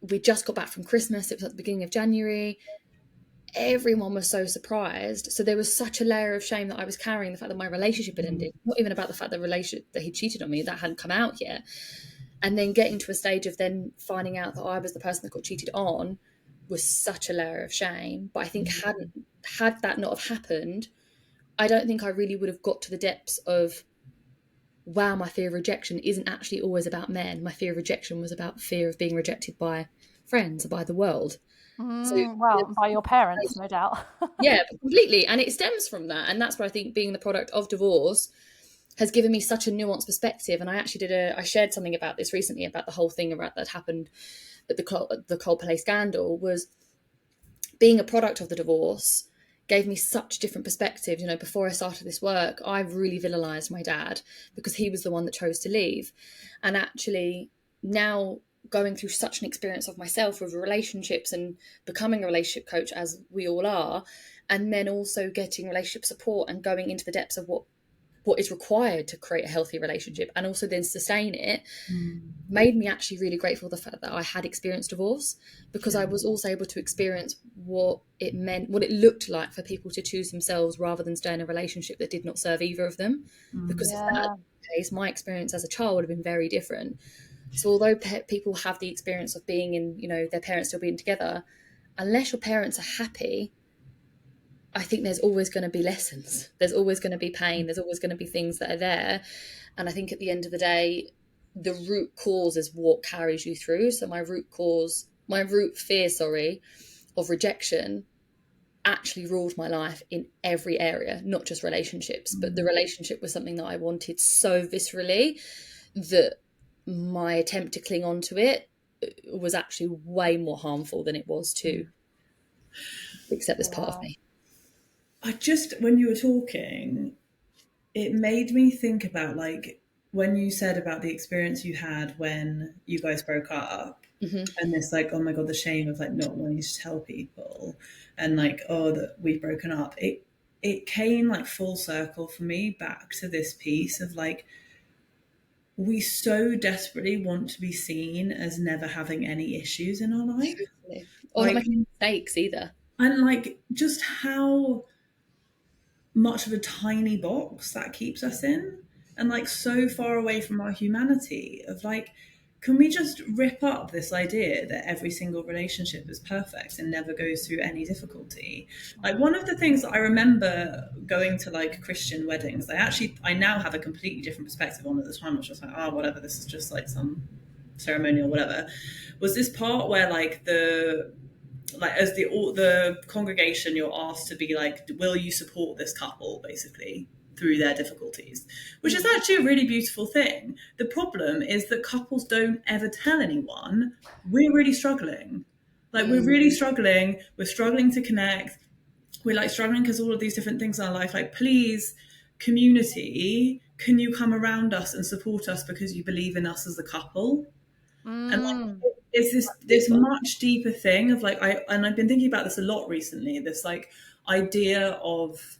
We just got back from Christmas. It was at the beginning of January. Everyone was so surprised. So there was such a layer of shame that I was carrying, the fact that my relationship had ended. Not even about the fact that he cheated on me, that hadn't come out yet. And then getting to a stage of then finding out that I was the person that got cheated on was such a layer of shame. But I think had that not have happened, I don't think I really would have got to the depths of, wow, my fear of rejection isn't actually always about men. My fear of rejection was about fear of being rejected by friends or by the world. Well, by your parents, no doubt. Yeah, completely. And it stems from that. And that's where I think being the product of divorce has given me such a nuanced perspective. And I actually I shared something about this recently, about the whole thing that happened at the Coldplay scandal, was being a product of the divorce gave me such different perspectives. You know, before I started this work, I really villainized my dad because he was the one that chose to leave. And actually now going through such an experience of myself with relationships and becoming a relationship coach, as we all are, and then also getting relationship support and going into the depths of what is required to create a healthy relationship and also then sustain it, made me actually really grateful for the fact that I had experienced divorce, because I was also able to experience what it meant, what it looked like for people to choose themselves rather than stay in a relationship that did not serve either of them. Because if that was the case, my experience as a child would have been very different. So although people have the experience of being in, you know, their parents still being together, unless your parents are happy, I think there's always going to be lessons. There's always going to be pain. There's always going to be things that are there. And I think at the end of the day, the root cause is what carries you through. So my root fear of rejection actually ruled my life in every area, not just relationships, but the relationship was something that I wanted so viscerally that my attempt to cling on to it was actually way more harmful than it was to accept this part of me. When you were talking, it made me think about, like, when you said about the experience you had when you guys broke up, and this like, oh my god, the shame of like not wanting to tell people, and like, oh, that we've broken up. It came like full circle for me back to this piece of like, we so desperately want to be seen as never having any issues in our life, or like, not making mistakes either, and like just how much of a tiny box that keeps us in, and like so far away from our humanity of like, can we just rip up this idea that every single relationship is perfect and never goes through any difficulty? Like, one of the things that I remember going to like Christian weddings, I now have a completely different perspective on. At the time I was just like, oh, whatever, this is just like some ceremony or whatever, was this part where like as the congregation, you're asked to be like, will you support this couple basically through their difficulties, which is actually a really beautiful thing. The problem is that couples don't ever tell anyone, we're really struggling. Like, we're really struggling. We're struggling to connect. We're like struggling because all of these different things in our life. Like, please, community, can you come around us and support us because you believe in us as a couple? And like, it's this much deeper thing of like, I've been thinking about this a lot recently, this like idea of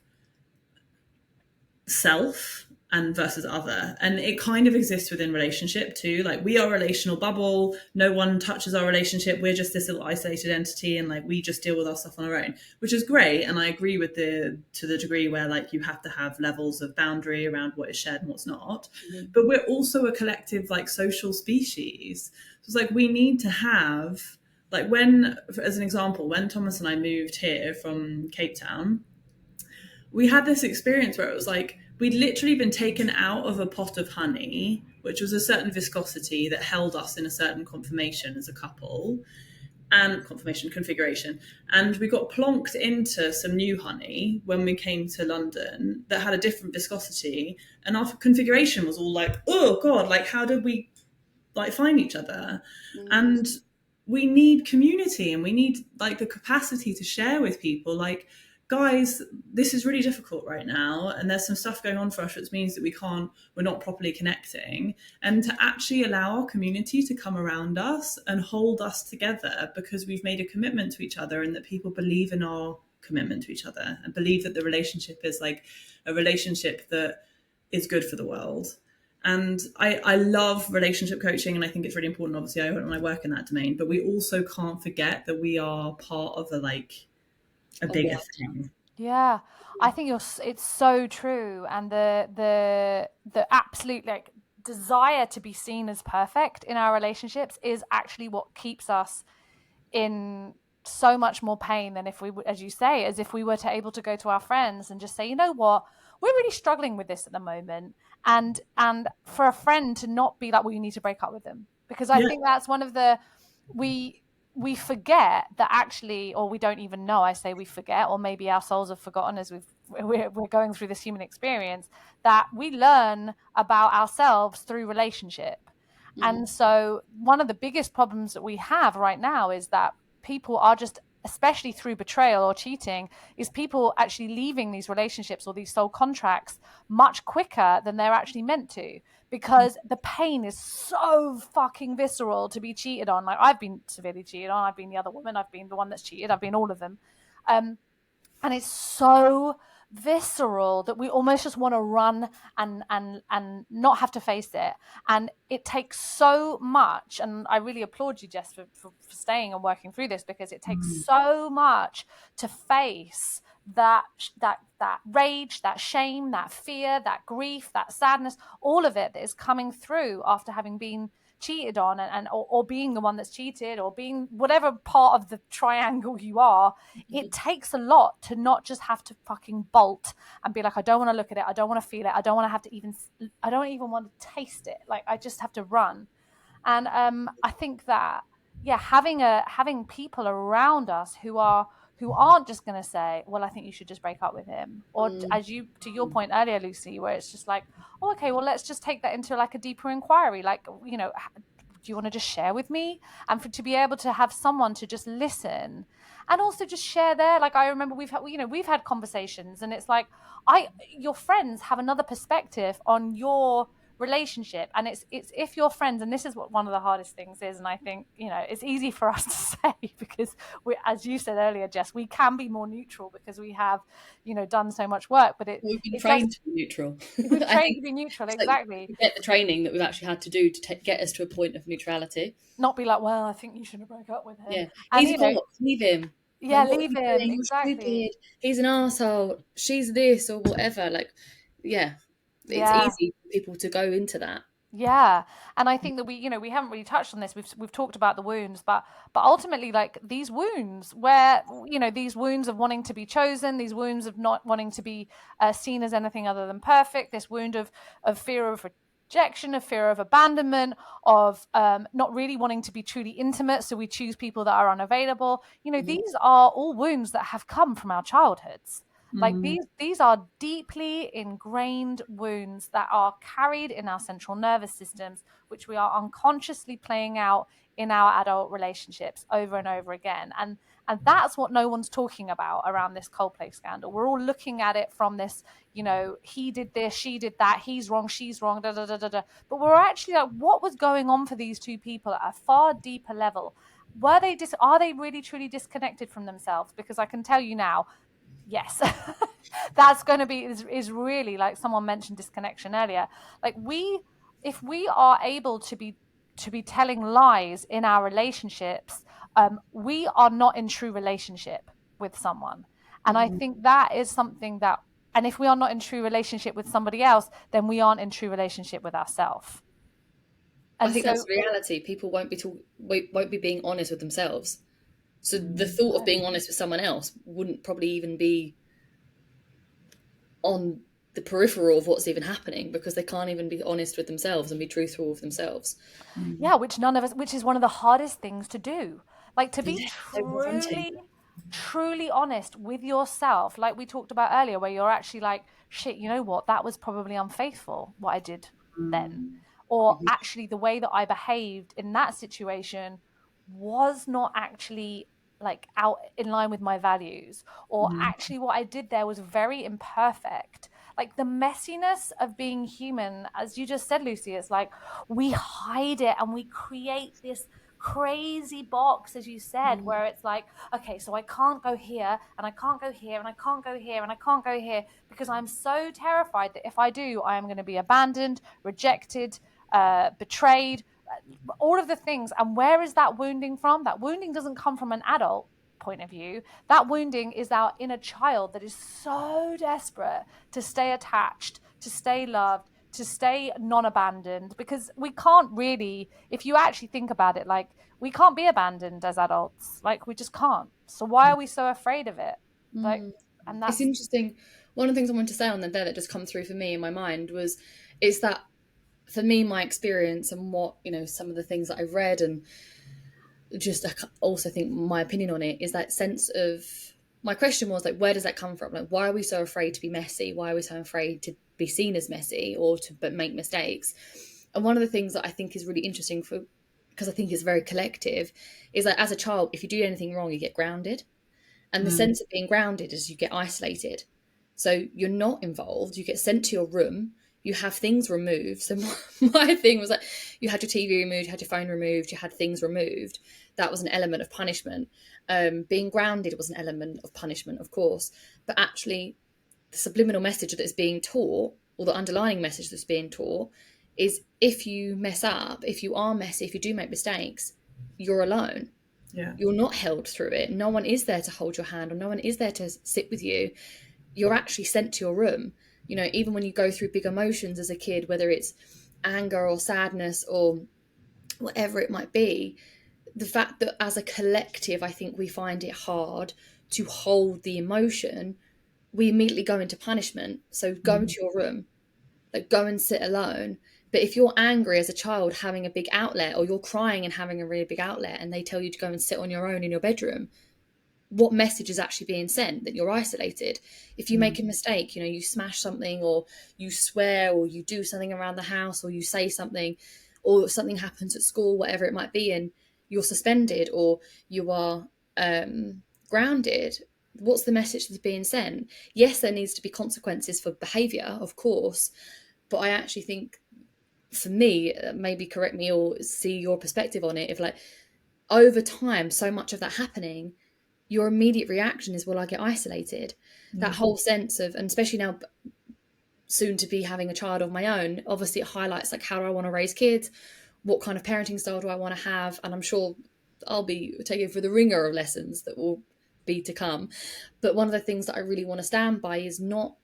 self and versus other, and it kind of exists within relationship too. Like, we are a relational bubble, no one touches our relationship, we're just this little isolated entity, and like we just deal with our stuff on our own, which is great. And I agree with to the degree where like you have to have levels of boundary around what is shared and what's not. But we're also a collective like social species, so it's like we need to have like, when, as an example, when Thomas and I moved here from Cape Town, we had this experience where it was like, we'd literally been taken out of a pot of honey, which was a certain viscosity that held us in a certain conformation as a couple, and conformation configuration. And we got plonked into some new honey when we came to London that had a different viscosity. And our configuration was all like, oh God, like, how did we like find each other? And we need community, and we need like the capacity to share with people like, guys, this is really difficult right now, and there's some stuff going on for us, which means that we're not properly connecting, and to actually allow our community to come around us and hold us together because we've made a commitment to each other, and that people believe in our commitment to each other and believe that the relationship is like a relationship that is good for the world. And I love relationship coaching, and I think it's really important. Obviously, I work in that domain, but we also can't forget that we are part of a bigger thing. Yeah, I think it's so true, and the absolute like desire to be seen as perfect in our relationships is actually what keeps us in so much more pain than if we, as you say, as if we were to able to go to our friends and just say, you know what, we're really struggling with this at the moment, and for a friend to not be like, well, you need to break up with them, because I think that's one of the we forget that actually, or we don't even know, I say we forget, or maybe our souls have forgotten as we're going through this human experience, that we learn about ourselves through relationship. And so one of the biggest problems that we have right now is that people are just, especially through betrayal or cheating, is people actually leaving these relationships or these soul contracts much quicker than they're actually meant to, because the pain is so fucking visceral to be cheated on. Like, I've been severely cheated on, I've been the other woman, I've been the one that's cheated, I've been all of them, and it's so visceral that we almost just want to run and not have to face it. And it takes so much, and I really applaud you, Jess, for staying and working through this, because it takes so much to face that rage, that shame, that fear, that grief, that sadness, all of it that is coming through after having been cheated on, or being the one that's cheated, or being whatever part of the triangle you are. It takes a lot to not just have to fucking bolt and be like, I don't want to look at it, I don't want to feel it, I don't want to have to I don't even want to taste it, like I just have to run. And I think that having people around us who aren't just going to say, well, I think you should just break up with him, or as you, to your point earlier, Lucy, where it's just like, oh, okay, well, let's just take that into like a deeper inquiry, like, you know, do you want to just share with me? And to be able to have someone to just listen and also just share there. Like, I remember we've had conversations, and it's like, your friends have another perspective on your relationship. And it's if you're friends, and this is what one of the hardest things is, and I think, you know, it's easy for us to say because we, as you said earlier, Jess, we can be more neutral because we have, you know, done so much work, but we've been it trained does, to be neutral. we've I trained think to be neutral, it's like exactly. we get the training that we've actually had to do to get us to a point of neutrality. Not be like, well, I think you should have broke up with him. Yeah, And he's you a know, boss, leave him. yeah, Like, what are leave you him, doing? You're exactly. stupid. He's an arsehole. She's this or whatever. Like, yeah, it's Yeah. easy for people to go into that. Yeah. And I think that we, you know, we haven't really touched on this. We've talked about the wounds, but ultimately, like, these wounds where, you know, these wounds of wanting to be chosen, these wounds of not wanting to be seen as anything other than perfect, this wound of fear of rejection, of fear of abandonment, of not really wanting to be truly intimate, so we choose people that are unavailable. You know, these are all wounds that have come from our childhoods. Like, these are deeply ingrained wounds that are carried in our central nervous systems, which we are unconsciously playing out in our adult relationships over and over again. And that's what no one's talking about around this Coldplay scandal. We're all looking at it from this, you know, he did this, she did that, he's wrong, she's wrong, da da da da da. But we're actually like, what was going on for these two people at a far deeper level? Are they really truly disconnected from themselves? Because I can tell you now, yes. That's going to be is really, like someone mentioned disconnection earlier, like if we are able to be telling lies in our relationships, we are not in true relationship with someone. And I think that is something that, and if we are not in true relationship with somebody else, then we aren't in true relationship with ourselves. I think that's the reality. People won't be being honest with themselves. So the thought of being honest with someone else wouldn't probably even be on the peripheral of what's even happening, because they can't even be honest with themselves and be truthful with themselves. Yeah, which is one of the hardest things to do. Like, to be truly honest with yourself, like we talked about earlier, where you're actually like, shit, you know what, that was probably unfaithful, what I did then. Or actually the way that I behaved in that situation was not actually like out in line with my values, or actually what I did there was very imperfect. Like, the messiness of being human, as you just said, Lucy, it's like we hide it and we create this crazy box, as you said, where it's like, okay, so I can't go here and I can't go here and I can't go here and I can't go here because I'm so terrified that if I do, I am going to be abandoned, rejected, betrayed, all of the things. And where is that wounding from? That wounding doesn't come from an adult point of view. That wounding is our inner child that is so desperate to stay attached, to stay loved, to stay non-abandoned, because we can't really, if you actually think about it, like, we can't be abandoned as adults. Like, we just can't. So why are we so afraid of it? Like, and that's, it's interesting. One of the things I wanted to say on there that just come through for me in my mind is that for me, my experience and what, you know, some of the things that I've read, and just also think my opinion on it is that sense of, my question was like, where does that come from? Like, why are we so afraid to be messy? Why are we so afraid to be seen as messy or to make mistakes? And one of the things that I think is really interesting, because I think it's very collective, is that as a child, if you do anything wrong, you get grounded. And the sense of being grounded is you get isolated. So you're not involved, you get sent to your room, you have things removed. So my thing was like, you had your TV removed, you had your phone removed, you had things removed. That was an element of punishment. Being grounded was an element of punishment, of course. But actually, the subliminal message that is being taught, or the underlying message that's being taught, is if you mess up, if you are messy, if you do make mistakes, you're alone. Yeah. You're not held through it. No one is there to hold your hand, or no one is there to sit with you. You're actually sent to your room. You know, even when you go through big emotions as a kid, whether it's anger or sadness or whatever it might be, the fact that as a collective, I think we find it hard to hold the emotion, we immediately go into punishment. So go into your room, like, go and sit alone. But if you're angry as a child having a big outlet, or you're crying and having a really big outlet, and they tell you to go and sit on your own in your bedroom, what message is actually being sent? That you're isolated. If you make a mistake, you know, you smash something, or you swear, or you do something around the house, or you say something, or something happens at school, whatever it might be, and you're suspended or you are grounded, what's the message that's being sent? Yes, there needs to be consequences for behaviour, of course, but I actually think for me, maybe correct me or see your perspective on it, if like over time, so much of that happening, your immediate reaction is, well, I get isolated. That whole sense of, and especially now, soon to be having a child of my own, obviously it highlights like, how do I want to raise kids? What kind of parenting style do I want to have? And I'm sure I'll be taken through the ringer of lessons that will be to come. But one of the things that I really want to stand by is not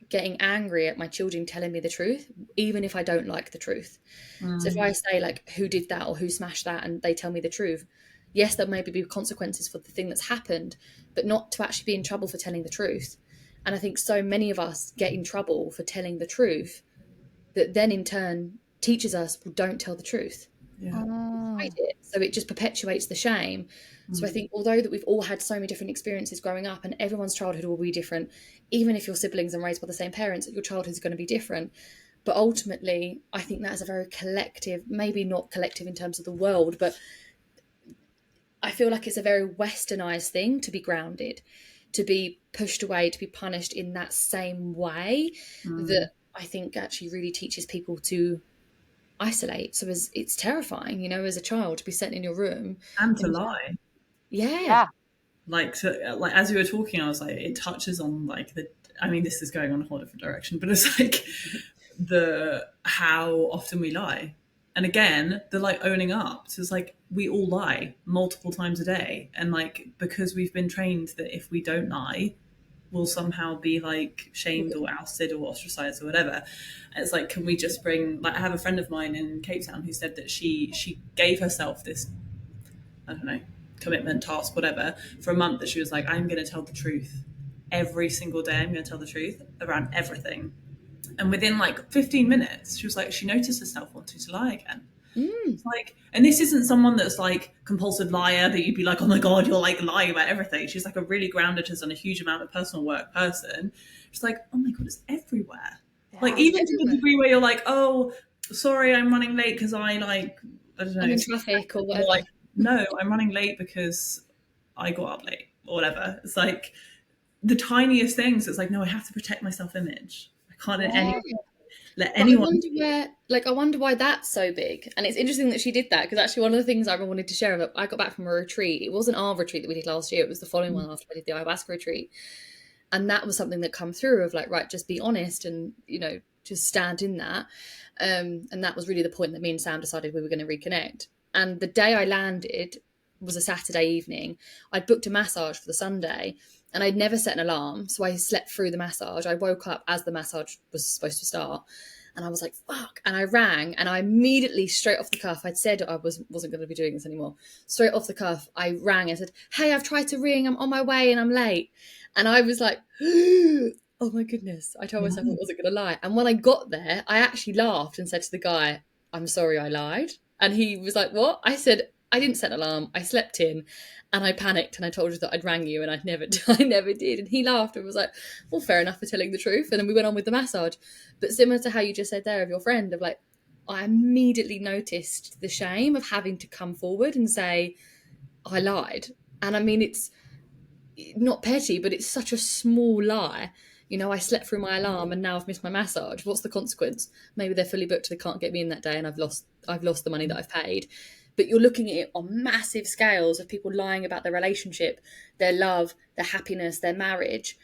getting angry at my children telling me the truth, even if I don't like the truth. So if I say like, who did that or who smashed that, and they tell me the truth, yes, there may be consequences for the thing that's happened, but not to actually be in trouble for telling the truth. And I think so many of us get in trouble for telling the truth that then in turn teaches us, well, don't tell the truth. Hide it. So it just perpetuates the shame. So I think although that we've all had so many different experiences growing up, and everyone's childhood will be different, even if you're siblings and raised by the same parents, your childhood is going to be different. But ultimately, I think that is a very collective, maybe not collective in terms of the world, but I feel like it's a very westernized thing to be grounded, to be pushed away, to be punished in that same way, that I think actually really teaches people to isolate. So it's terrifying, you know, as a child to be sent in your room and to lie. Yeah. Like, so, like as you were talking, I was like, it touches on like I mean, this is going on a whole different direction, but it's like how often we lie. And again, the like owning up. So it's like we all lie multiple times a day. And like, because we've been trained that if we don't lie, we'll somehow be like shamed or ousted or ostracized or whatever. And it's like, can we just bring, like, I have a friend of mine in Cape Town who said that she gave herself this, I don't know, commitment, task, whatever, for a month, that she was like, I'm going to tell the truth every single day. I'm going to tell the truth around everything. And within like 15 minutes, she was like, she noticed herself wanting to lie again. It's like, and this isn't someone that's like compulsive liar that you'd be like, oh my God, you're like lying about everything. She's like a really grounded, has done a huge amount of personal work person. She's like, oh my God, it's everywhere. Yeah, like even to the degree where you're like, oh, sorry, I'm running late because I like, I don't know, I'm in traffic or whatever. Like, no, I'm running late because I got up late or whatever. It's like the tiniest things. It's like, no, I have to protect my self-image. I can't in any way let anyone. I wonder why that's so big. And it's interesting that she did that, because actually one of the things I wanted to share, that I got back from a retreat. It wasn't our retreat that we did last year. It was the following one after I did the ayahuasca retreat. And that was something that come through of like, right, just be honest and, you know, just stand in that. And that was really the point that me and Sam decided we were going to reconnect. And the day I landed was a Saturday evening. I'd booked a massage for the Sunday, and I'd never set an alarm. So I slept through the massage. I woke up as the massage was supposed to start. And I was like, fuck. And I rang, and I immediately, straight off the cuff, I'd said I wasn't going to be doing this anymore. Straight off the cuff, I rang and said, hey, I've tried to ring. I'm on my way and I'm late. And I was like, oh my goodness. I told myself I wasn't going to lie. And when I got there, I actually laughed and said to the guy, I'm sorry, I lied. And he was like, what? I said, I didn't set an alarm. I slept in, and I panicked, and I told you that I'd rang you, and I never did. And he laughed and was like, well, fair enough for telling the truth. And then we went on with the massage. But similar to how you just said there of your friend, of like, I immediately noticed the shame of having to come forward and say, I lied. And I mean, it's not petty, but it's such a small lie. You know, I slept through my alarm and now I've missed my massage. What's the consequence? Maybe they're fully booked, they can't get me in that day, and I've lost the money that I've paid. But you're looking at it on massive scales of people lying about their relationship, their love, their happiness, their marriage.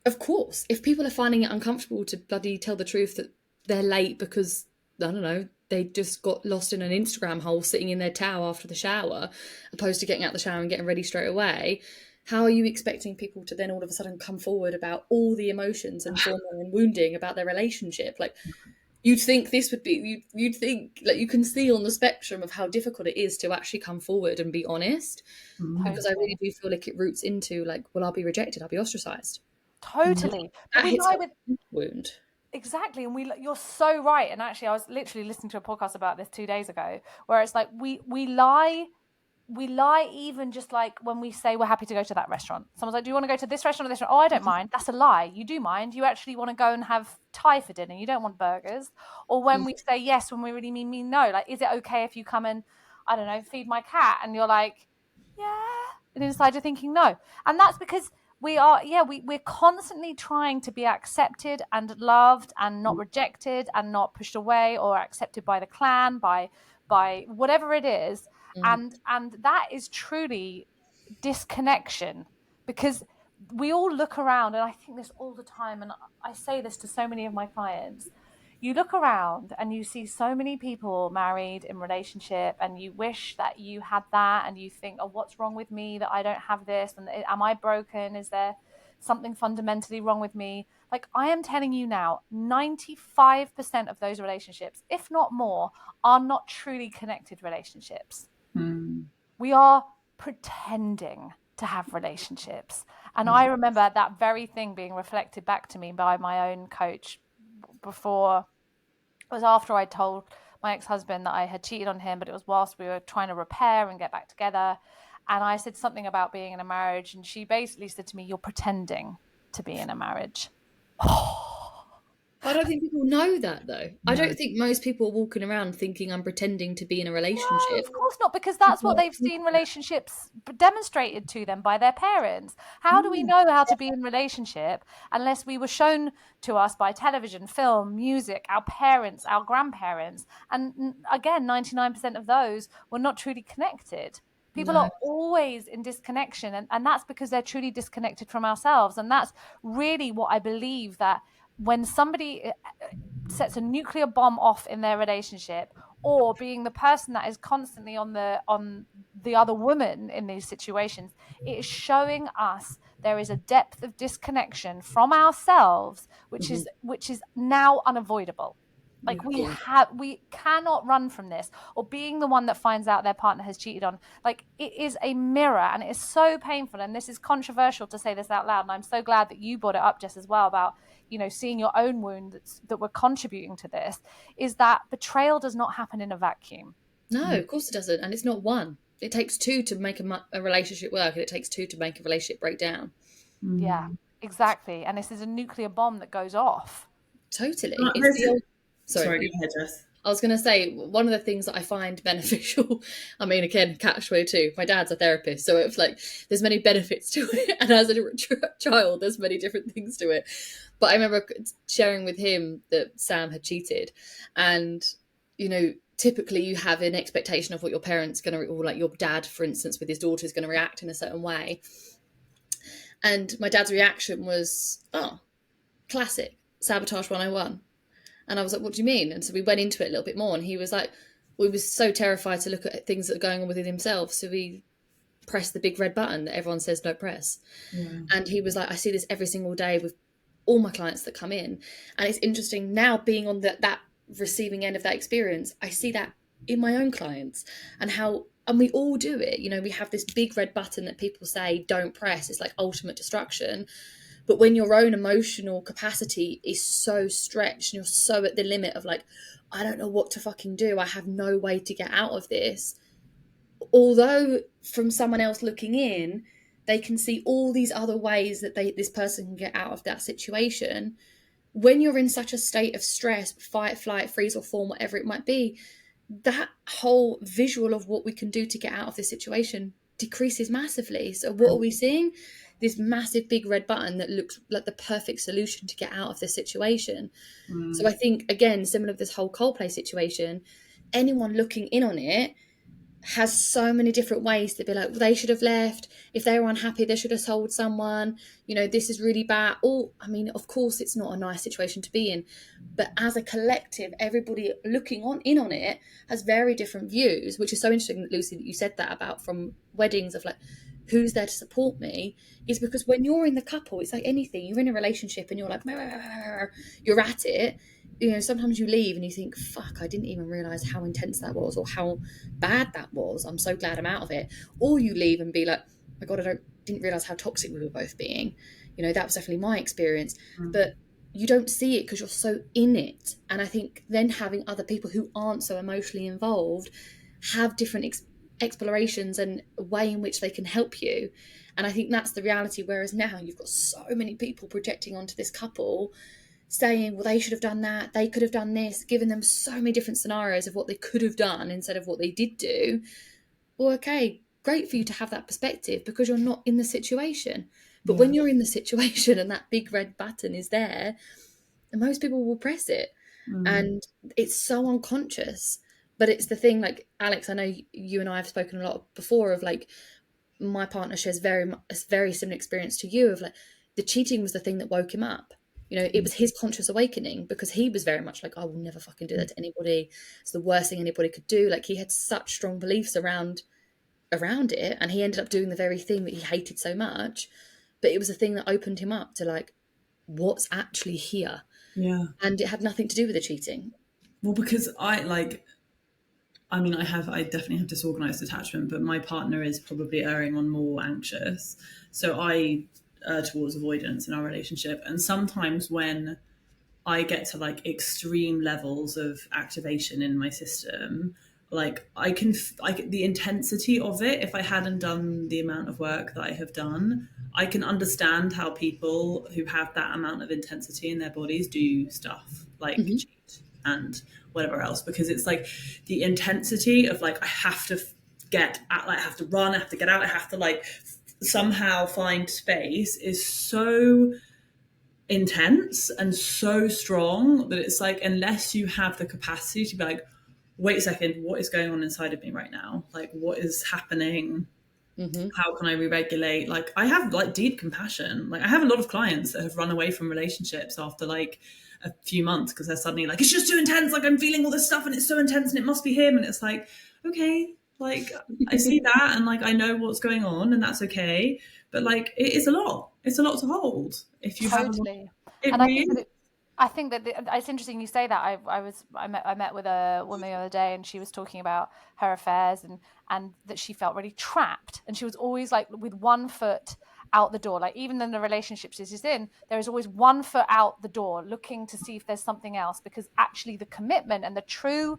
Of course, if people are finding it uncomfortable to bloody tell the truth that they're late because, I don't know, they just got lost in an Instagram hole sitting in their towel after the shower, opposed to getting out the shower and getting ready straight away, how are you expecting people to then all of a sudden come forward about all the emotions and trauma and wounding about their relationship? Like, you'd think this would be, you'd think, like, you can see on the spectrum of how difficult it is to actually come forward and be honest. Because I really do feel like it roots into like, well, I'll be rejected, I'll be ostracized. Totally. That hits a wound. Exactly. And you're so right. And actually, I was literally listening to a podcast about this 2 days ago, where it's like we lie even just like when we say we're happy to go to that restaurant. Someone's like, do you want to go to this restaurant or this restaurant? Oh, I don't mind. That's a lie. You do mind. You actually want to go and have Thai for dinner. You don't want burgers. Or when we say yes, when we really mean no. Like, is it okay if you come and, I don't know, feed my cat? And you're like, yeah. And inside you're thinking no. And that's because we're constantly trying to be accepted and loved and not rejected and not pushed away or accepted by the clan, by whatever it is. And that is truly disconnection, because we all look around, and I think this all the time, and I say this to so many of my clients. You look around and you see so many people married in relationship, and you wish that you had that, and you think, oh, what's wrong with me that I don't have this, and am I broken? Is there something fundamentally wrong with me? Like, I am telling you now, 95% of those relationships, if not more, are not truly connected relationships. We are pretending to have relationships. And I remember that very thing being reflected back to me by my own coach before. It was after I told my ex-husband that I had cheated on him, but it was whilst we were trying to repair and get back together. And I said something about being in a marriage, and she basically said to me, "You're pretending to be in a marriage." I don't think people know that, though. I don't think most people are walking around thinking I'm pretending to be in a relationship. No, of course not, because that's what they've seen relationships demonstrated to them by their parents. How do we know how to be in relationship unless we were shown to us by television, film, music, our parents, our grandparents? And again, 99% of those were not truly connected. People are always in disconnection, and that's because they're truly disconnected from ourselves. And that's really what I believe, that when somebody sets a nuclear bomb off in their relationship, or being the person that is constantly on the other woman in these situations, it is showing us there is a depth of disconnection from ourselves, which is now unavoidable. Like, we cannot run from this, or being the one that finds out their partner has cheated on. Like, it is a mirror, and it is so painful. And this is controversial to say this out loud. And I'm so glad that you brought it up, Jess, as well, about, seeing your own wounds that were contributing to this, is that betrayal does not happen in a vacuum. No, of course it doesn't. And it's not one. It takes two to make a relationship work, and it takes two to make a relationship break down. Yeah, exactly. And this is a nuclear bomb that goes off. Totally. Sorry, go ahead, Jess. I was going to say, one of the things that I find beneficial, I mean, again, catch-22, my dad's a therapist, so it's like there's many benefits to it. And as a child, there's many different things to it. But I remember sharing with him that Sam had cheated. And, typically you have an expectation of what your parents going to, or like your dad, for instance, with his daughter is going to react in a certain way. And my dad's reaction was, oh, classic, sabotage 101. And I was like, what do you mean? And so we went into it a little bit more, and he was like, we were so terrified to look at things that are going on within himself. So we pressed the big red button that everyone says don't press. And he was like, I see this every single day with all my clients that come in. And it's interesting now, being on that receiving end of that experience, I see that in my own clients, and we all do it. We have this big red button that people say don't press. It's like ultimate destruction. But when your own emotional capacity is so stretched, and you're so at the limit of like, I don't know what to fucking do, I have no way to get out of this. Although from someone else looking in, they can see all these other ways that this person can get out of that situation. When you're in such a state of stress, fight, flight, freeze, or fawn, whatever it might be, that whole visual of what we can do to get out of this situation decreases massively. So what are we seeing? This massive big red button that looks like the perfect solution to get out of this situation. So I think, again, similar to this whole Coldplay situation, anyone looking in on it has so many different ways to be like, well, they should have left. If they were unhappy, they should have told someone, this is really bad. I mean, of course, it's not a nice situation to be in. But as a collective, everybody looking in on it has very different views, which is so interesting, Lucy, that you said that about from weddings of like, who's there to support me, is because when you're in the couple, it's like anything. You're in a relationship and you're like, you're at it. Sometimes you leave and you think, fuck, I didn't even realise how intense that was, or how bad that was. I'm so glad I'm out of it. Or you leave and be like, my God, didn't realise how toxic we were both being. That was definitely my experience. But you don't see it because you're so in it. And I think then having other people who aren't so emotionally involved have different explorations and a way in which they can help you. And I think that's the reality. Whereas now you've got so many people projecting onto this couple, saying, well, they should have done that, they could have done this, giving them so many different scenarios of what they could have done instead of what they did do. Well, okay, great for you to have that perspective because you're not in the situation. But when you're in the situation and that big red button is there, most people will press it. And it's so unconscious. But it's the thing, like, Alex, I know you and I have spoken a lot before of, like, my partner shares a very similar experience to you of, like, the cheating was the thing that woke him up. You know, it was his conscious awakening, because he was very much like, I will never fucking do that to anybody. It's the worst thing anybody could do. Like, he had such strong beliefs around it, and he ended up doing the very thing that he hated so much. But it was a thing that opened him up to, like, what's actually here. Yeah. And it had nothing to do with the cheating. Well, because I definitely have disorganized attachment, but my partner is probably erring on more anxious. So I err towards avoidance in our relationship. And sometimes when I get to, like, extreme levels of activation in my system, like, the intensity of it, if I hadn't done the amount of work that I have done, I can understand how people who have that amount of intensity in their bodies do stuff like cheat and whatever else, because it's like the intensity of, like, I have to get out, like, I have to run, I have to get out, I have to, like, somehow find space, is so intense and so strong that it's like, unless you have the capacity to be like, wait a second, what is going on inside of me right now? Like, what is happening? How can I re-regulate? Like, I have, like, deep compassion. Like, I have a lot of clients that have run away from relationships after, like, a few months because they're suddenly like, it's just too intense. Like, I'm feeling all this stuff and it's so intense and it must be him. And it's like, okay, like, I see that, and, like, I know what's going on, and that's okay. But, like, it is a lot. It's a lot to hold if you Totally. have. It And really. I think that it's interesting you say that. I met with a woman the other day, and she was talking about her affairs, and that she felt really trapped, and she was always, like, with one foot out the door. Like, even in the relationships she's in, there is always one foot out the door, looking to see if there's something else, because actually the commitment and the true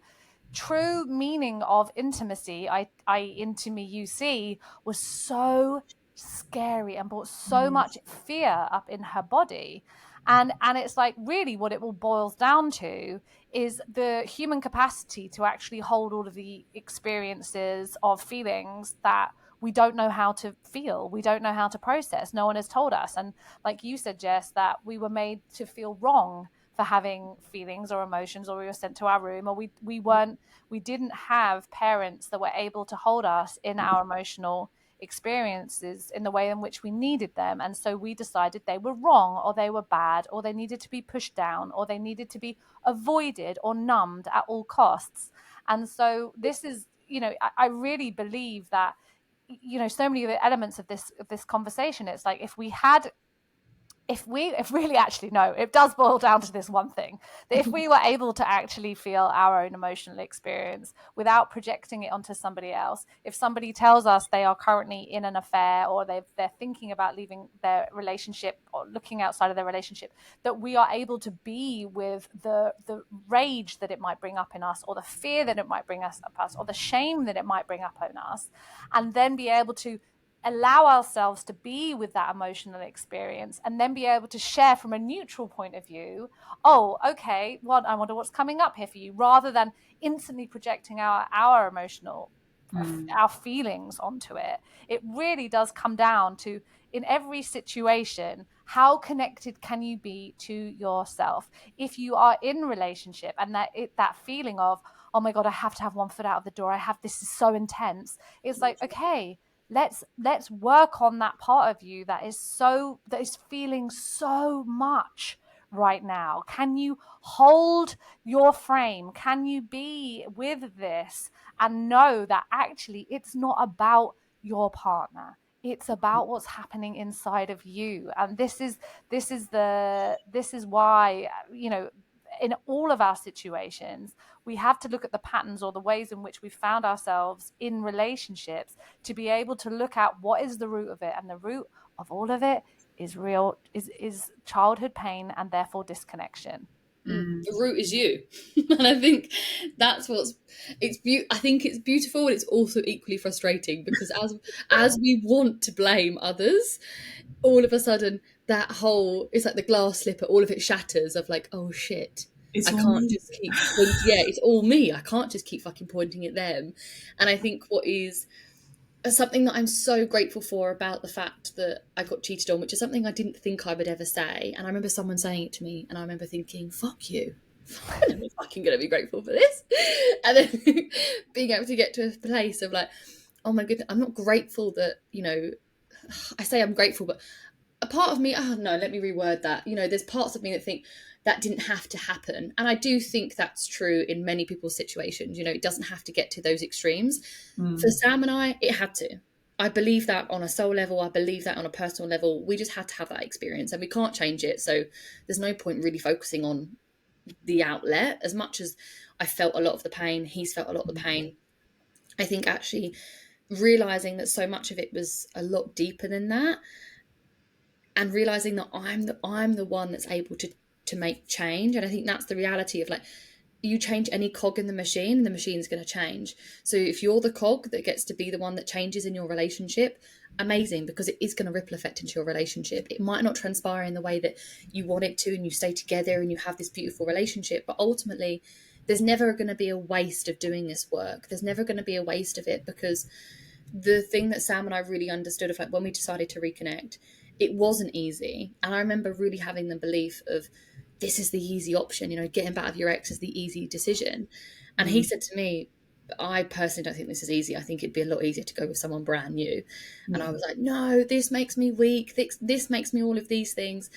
meaning of intimacy, I into me you see, was so scary and brought so much fear up in her body. And it's like, really what it all boils down to is the human capacity to actually hold all of the experiences of feelings that we don't know how to feel, we don't know how to process, no one has told us. And like you said, Jess, that we were made to feel wrong for having feelings or emotions, or we were sent to our room, or we didn't have parents that were able to hold us in our emotional experiences in the way in which we needed them. And so we decided they were wrong, or they were bad, or they needed to be pushed down, or they needed to be avoided or numbed at all costs. And so this is, I really believe that, so many of the elements of this conversation, it's like, if really actually, no, it does boil down to this one thing, that if we were able to actually feel our own emotional experience without projecting it onto somebody else, if somebody tells us they are currently in an affair, or they're thinking about leaving their relationship or looking outside of their relationship, that we are able to be with the rage that it might bring up in us, or the fear that it might bring up us, or the shame that it might bring up on us, and then be able to allow ourselves to be with that emotional experience, and then be able to share from a neutral point of view. Oh, okay, well, I wonder what's coming up here for you, rather than instantly projecting our emotional our feelings onto it. It really does come down to, in every situation, how connected can you be to yourself? If you are in relationship and that feeling of, oh my God, I have to have one foot out of the door, this is so intense, it's like, okay, let's work on that part of you that is feeling so much right now. Can you hold your frame? Can you be with this and know that actually it's not about your partner, it's about what's happening inside of you? And this is why, in all of our situations, we have to look at the patterns or the ways in which we found ourselves in relationships to be able to look at what is the root of it. And the root of all of it is childhood pain, and therefore disconnection. The root is you. And I think that's I think it's beautiful, and it's also equally frustrating, because as we want to blame others, all of a sudden it's like the glass slipper, all of it shatters, of like, oh shit, I can't just keep it's all me, I can't just keep fucking pointing at them. And I think what is something that I'm so grateful for about the fact that I got cheated on, which is something I didn't think I would ever say. And I remember someone saying it to me, and I remember thinking, fuck you. I'm never fucking going to be grateful for this. And then being able to get to a place of like, oh my goodness, I'm not grateful that, you know, I say I'm grateful, but a part of me, oh no, let me reword that. You know, there's parts of me that think that didn't have to happen. And I do think that's true in many people's situations. You know, it doesn't have to get to those extremes. For Sam and I, it had to. I believe that on a soul level. I believe that on a personal level. We just had to have that experience and we can't change it. So there's no point really focusing on the outlet. As much as I felt a lot of the pain, he's felt a lot of the pain. I think actually realizing that so much of it was a lot deeper than that, and realizing that I'm the one that's able to make change. And I think that's the reality of like, you change any cog in the machine and the machine's going to change. So if you're the cog that gets to be the one that changes in your relationship, amazing, because it is going to ripple effect into your relationship. It might not transpire in the way that you want it to and you stay together and you have this beautiful relationship, but ultimately there's never going to be a waste of doing this work. There's never going to be a waste of it, because the thing that Sam and I really understood of like when we decided to reconnect, it wasn't easy. And I remember really having the belief of, this is the easy option, you know, getting back with your ex is the easy decision. And he said to me, I personally don't think this is easy. I think it'd be a lot easier to go with someone brand new. And I was like, no, this makes me weak. This makes me all of these things.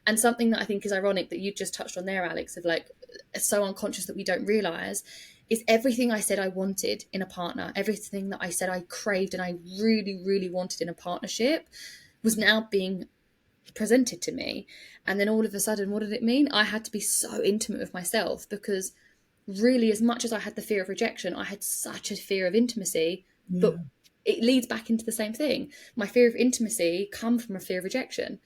And something that I think is ironic that you just touched on there, Alex, of like, so unconscious that we don't realize, is everything I said I wanted in a partner, everything that I said I craved and I really, really wanted in a partnership was now being presented to me. And then all of a sudden, what did it mean? I had to be so intimate with myself, because really, as much as I had the fear of rejection, I had such a fear of intimacy. But it leads back into the same thing. My fear of intimacy come from a fear of rejection,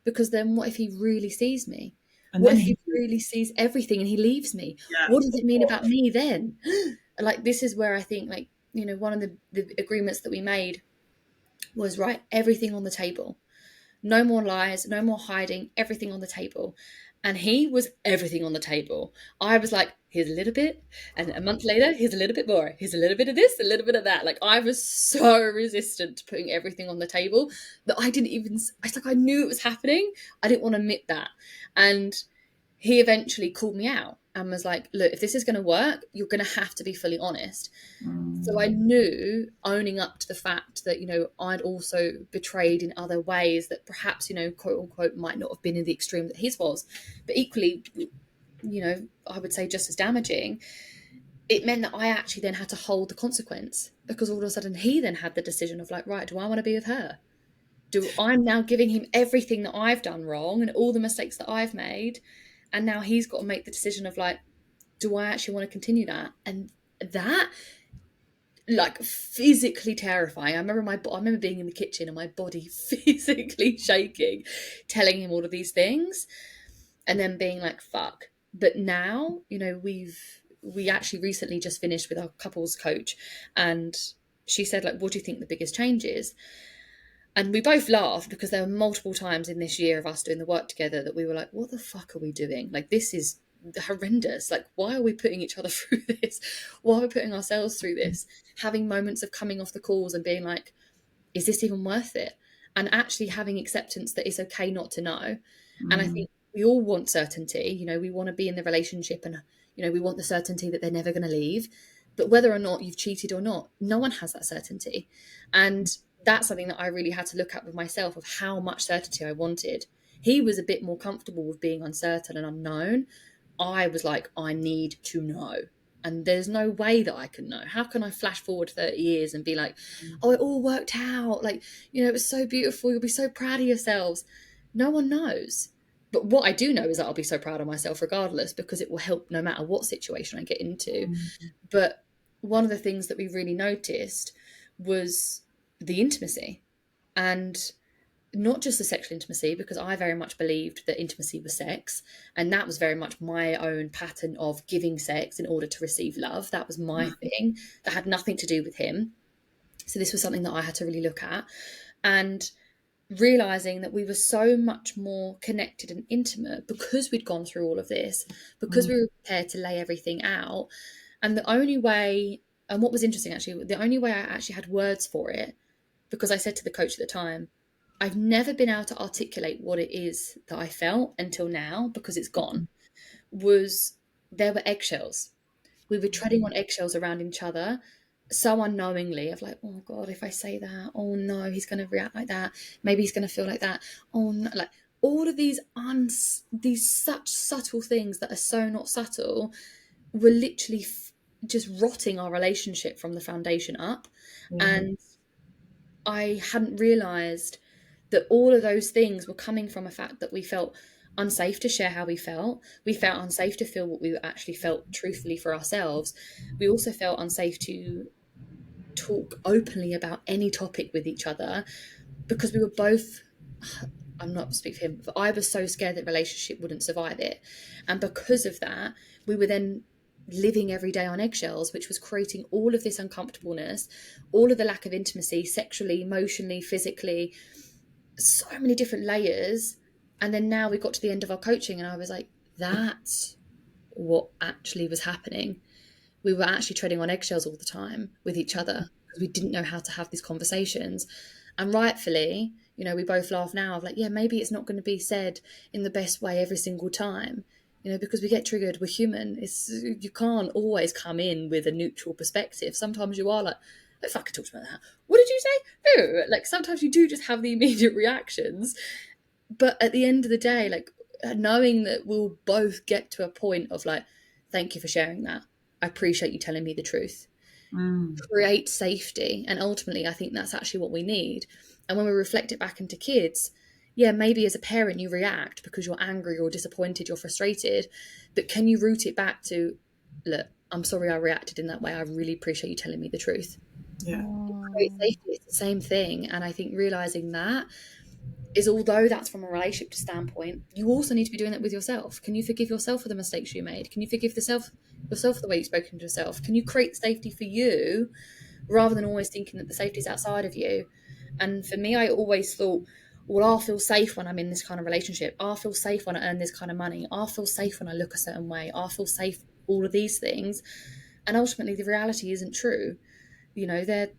because then what if he really sees me? And what if he really sees everything and he leaves me? What does it mean about me then? Like, this is where I think, like, you know, one of the agreements that we made was, right, everything on the table. No more lies, no more hiding, everything on the table. And he was everything on the table. I was like, here's a little bit. And a month later, here's a little bit more. Here's a little bit of this, a little bit of that. Like, I was so resistant to putting everything on the table that I didn't even, it's like I knew it was happening. I didn't want to admit that. And he eventually called me out and was like, look, if this is going to work, you're going to have to be fully honest. So I knew, owning up to the fact that, you know, I'd also betrayed in other ways that perhaps, you know, quote unquote, might not have been in the extreme that his was, but equally, you know, I would say just as damaging. It meant that I actually then had to hold the consequence, because all of a sudden he then had the decision of like, right, do I want to be with her? I'm now giving him everything that I've done wrong and all the mistakes that I've made. And now he's got to make the decision of like, do I actually want to continue that? And that, like, physically terrifying. I remember being in the kitchen and my body physically shaking, telling him all of these things, and then being like, fuck. But now, you know, we actually recently just finished with our couples coach, and she said, like, what do you think the biggest change is? And we both laughed, because there were multiple times in this year of us doing the work together that we were like, what the fuck are we doing? Like, this is horrendous. Like, why are we putting each other through this? Why are we putting ourselves through this? Having moments of coming off the calls and being like, is this even worth it? And actually having acceptance that it's okay not to know. And I think we all want certainty. You know, we want to be in the relationship and, you know, we want the certainty that they're never going to leave. But whether or not you've cheated or not, no one has that certainty. And that's something that I really had to look at with myself, of how much certainty I wanted. He was a bit more comfortable with being uncertain and unknown. I was like, I need to know. And there's no way that I can know. How can I flash forward 30 years and be like, oh, it all worked out. Like, you know, it was so beautiful. You'll be so proud of yourselves. No one knows. But what I do know is that I'll be so proud of myself regardless, because it will help no matter what situation I get into. But one of the things that we really noticed was the intimacy, and not just the sexual intimacy, because I very much believed that intimacy was sex, and that was very much my own pattern of giving sex in order to receive love. That was my thing. That had nothing to do with him. So this was something that I had to really look at, and realizing that we were so much more connected and intimate because we'd gone through all of this, because we were prepared to lay everything out. And the only way, and what was interesting actually, the only way I actually had words for it because I said to the coach at the time, I've never been able to articulate what it is that I felt until now, because it's gone, was there were eggshells. We were treading on eggshells around each other, so unknowingly, of like, oh God, if I say that, oh no, he's going to react like that. Maybe he's going to feel like that. Oh no, like all of these such subtle things that are so not subtle were literally just rotting our relationship from the foundation up. And I hadn't realised that all of those things were coming from a fact that we felt unsafe to share how we felt. We felt unsafe to feel what we actually felt truthfully for ourselves. We also felt unsafe to talk openly about any topic with each other, because we were both, I'm not speaking for him, but I was so scared that relationship wouldn't survive it. And because of that, we were then living every day on eggshells, which was creating all of this uncomfortableness, all of the lack of intimacy, sexually, emotionally, physically, so many different layers. And then now we got to the end of our coaching and I was like, that's what actually was happening. We were actually treading on eggshells all the time with each other because we didn't know how to have these conversations. And rightfully, you know, we both laugh now of like, yeah, maybe it's not going to be said in the best way every single time, you know, because we get triggered. We're human. You can't always come in with a neutral perspective. Sometimes you are like, oh, fuck, I talked about that. What did you say? Oh, like sometimes you do just have the immediate reactions. But at the end of the day, like knowing that we'll both get to a point of like, thank you for sharing that. I appreciate you telling me the truth. Create safety. And ultimately, I think that's actually what we need. And when we reflect it back into kids, yeah, maybe as a parent you react because you're angry or disappointed, you're frustrated, but can you root it back to, look, I'm sorry I reacted in that way. I really appreciate you telling me the truth. Yeah. Create safety, it's the same thing. And I think realizing that is, although that's from a relationship standpoint, you also need to be doing that with yourself. Can you forgive yourself for the mistakes you made? Can you forgive yourself for the way you've spoken to yourself? Can you create safety for you rather than always thinking that the safety is outside of you? And for me, I always thought, well, I'll feel safe when I'm in this kind of relationship. I'll feel safe when I earn this kind of money. I'll feel safe when I look a certain way. I'll feel safe, all of these things. And ultimately, the reality isn't true. You know, they're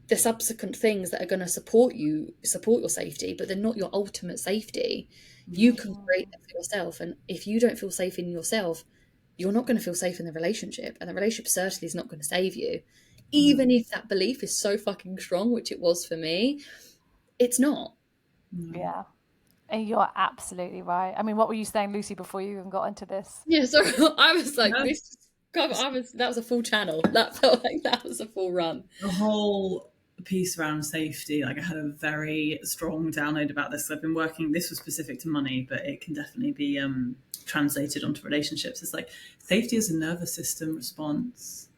the subsequent things that are going to support your safety, but they're not your ultimate safety. You can create them for yourself. And if you don't feel safe in yourself, you're not going to feel safe in the relationship. And the relationship certainly is not going to save you. Even if that belief is so fucking strong, which it was for me, it's not. Yeah. And you're absolutely right. I mean, what were you saying, Lucy, before you even got into this? Yeah, so I was like, that was a full channel. That felt like that was a full run. The whole piece around safety, like I had a very strong download about this. I've been working, this was specific to money, but it can definitely be translated onto relationships. It's like safety is a nervous system response.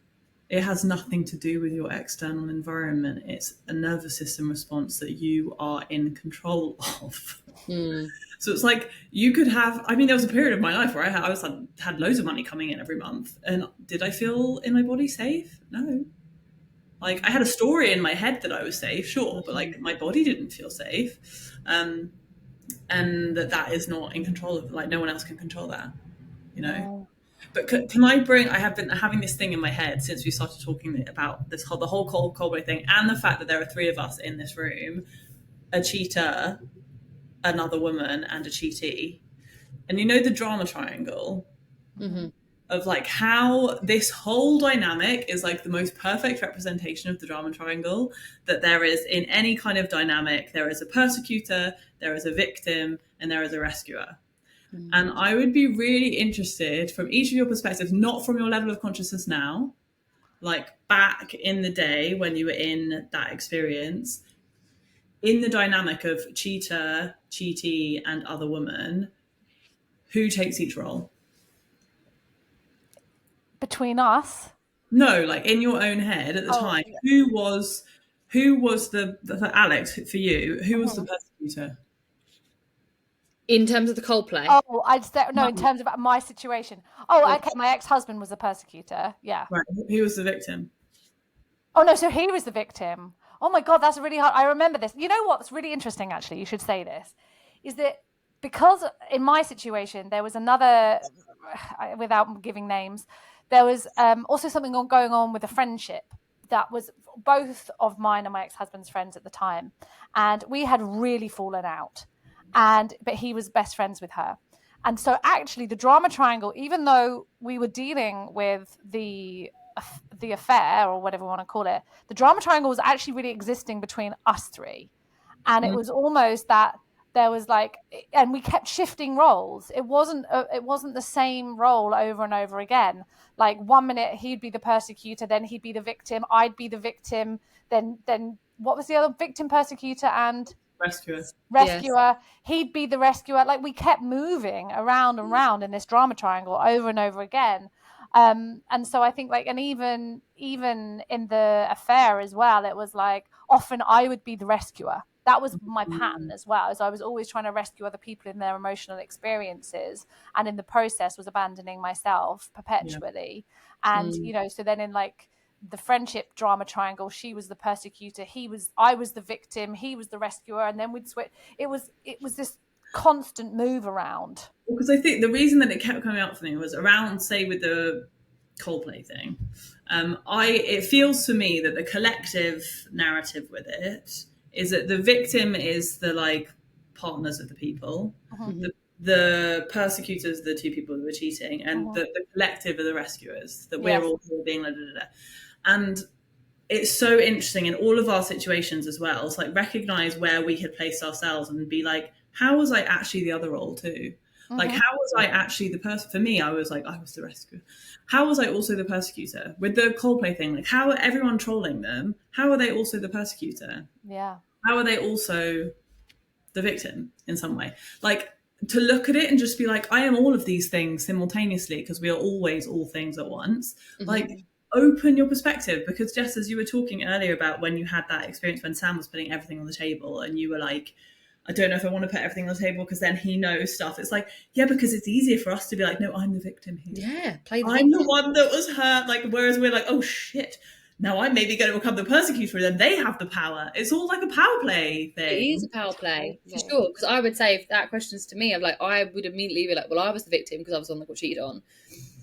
It has nothing to do with your external environment. It's a nervous system response that you are in control of. So it's like you could have, I mean, there was a period of my life where I had loads of money coming in every month. And did I feel in my body safe? No. Like I had a story in my head that I was safe, sure, but like my body didn't feel safe. And that is not in control of, like no one else can control that, you know? But can I have been having this thing in my head since we started talking about the whole Coldplay thing, and the fact that there are three of us in this room, a cheater, another woman, and a cheatee. And you know the drama triangle of like how this whole dynamic is like the most perfect representation of the drama triangle that there is in any kind of dynamic. There is a persecutor, there is a victim, and there is a rescuer. And I would be really interested from each of your perspectives, not from your level of consciousness now, like back in the day when you were in that experience, in the dynamic of cheater, cheatee, and other woman, who takes each role? Between us? No, like in your own head at the time, yeah. Who was the for Alex, for you, who was the persecutor? In terms of the Coldplay? Oh, I'd say, no, in terms of my situation. Oh, okay, my ex-husband was the persecutor, yeah. Right, who was the victim? Oh, no, so he was the victim. Oh my God, that's really hard. I remember this. You know what's really interesting, actually, you should say this, is that because in my situation, there was another, without giving names, there was also something going on with a friendship that was both of mine and my ex-husband's friends at the time, and we had really fallen out, but he was best friends with her. And so actually the drama triangle, even though we were dealing with the affair, or whatever we want to call it, the drama triangle was actually really existing between us three. And it was almost that there was like, and we kept shifting roles. It wasn't the same role over and over again. Like 1 minute he'd be the persecutor, then he'd be the victim, I'd be the victim, then what was the other, victim, persecutor, and rescuer. Yes. He'd be the rescuer. Like, we kept moving around and around in this drama triangle over and over again. And so I think, like, and even in the affair as well, it was like often I would be the rescuer. That was my pattern as well. So I was always trying to rescue other people in their emotional experiences, and in the process was abandoning myself perpetually. Yeah. And you know, so then in like the friendship drama triangle, she was the persecutor, I was the victim, he was the rescuer, and then we'd switch. It was this constant move around. Because I think the reason that it kept coming up for me was around, say, with the Coldplay thing. It feels to me that the collective narrative with it is that the victim is the like partners of the people, the persecutors, the two people who were cheating, and the collective are the rescuers, that we're all being da, da, da. And it's so interesting in all of our situations as well. It's like recognize where we had placed ourselves and be like, how was I actually the other role too? Like, how was I actually the person? For me, I was like, I was the rescuer. How was I also the persecutor? With the Coldplay thing, like, how are everyone trolling them? How are they also the persecutor? Yeah. How are they also the victim in some way? Like, to look at it and just be like, I am all of these things simultaneously, because we are always all things at once. Like, open your perspective, because just as you were talking earlier about when you had that experience when Sam was putting everything on the table and you were like, I don't know if I want to put everything on the table because then he knows stuff. It's like, yeah, because it's easier for us to be like, no, I'm the victim here. Yeah, play the I'm the one that was hurt. Like, whereas we're like, oh shit, now I'm maybe going to become the persecutor, and then they have the power. It's all like a power play thing. It is a power play, for sure. Because I would say, if that question's to me, I would immediately be like, well, I was the victim because I was the one that got cheated on.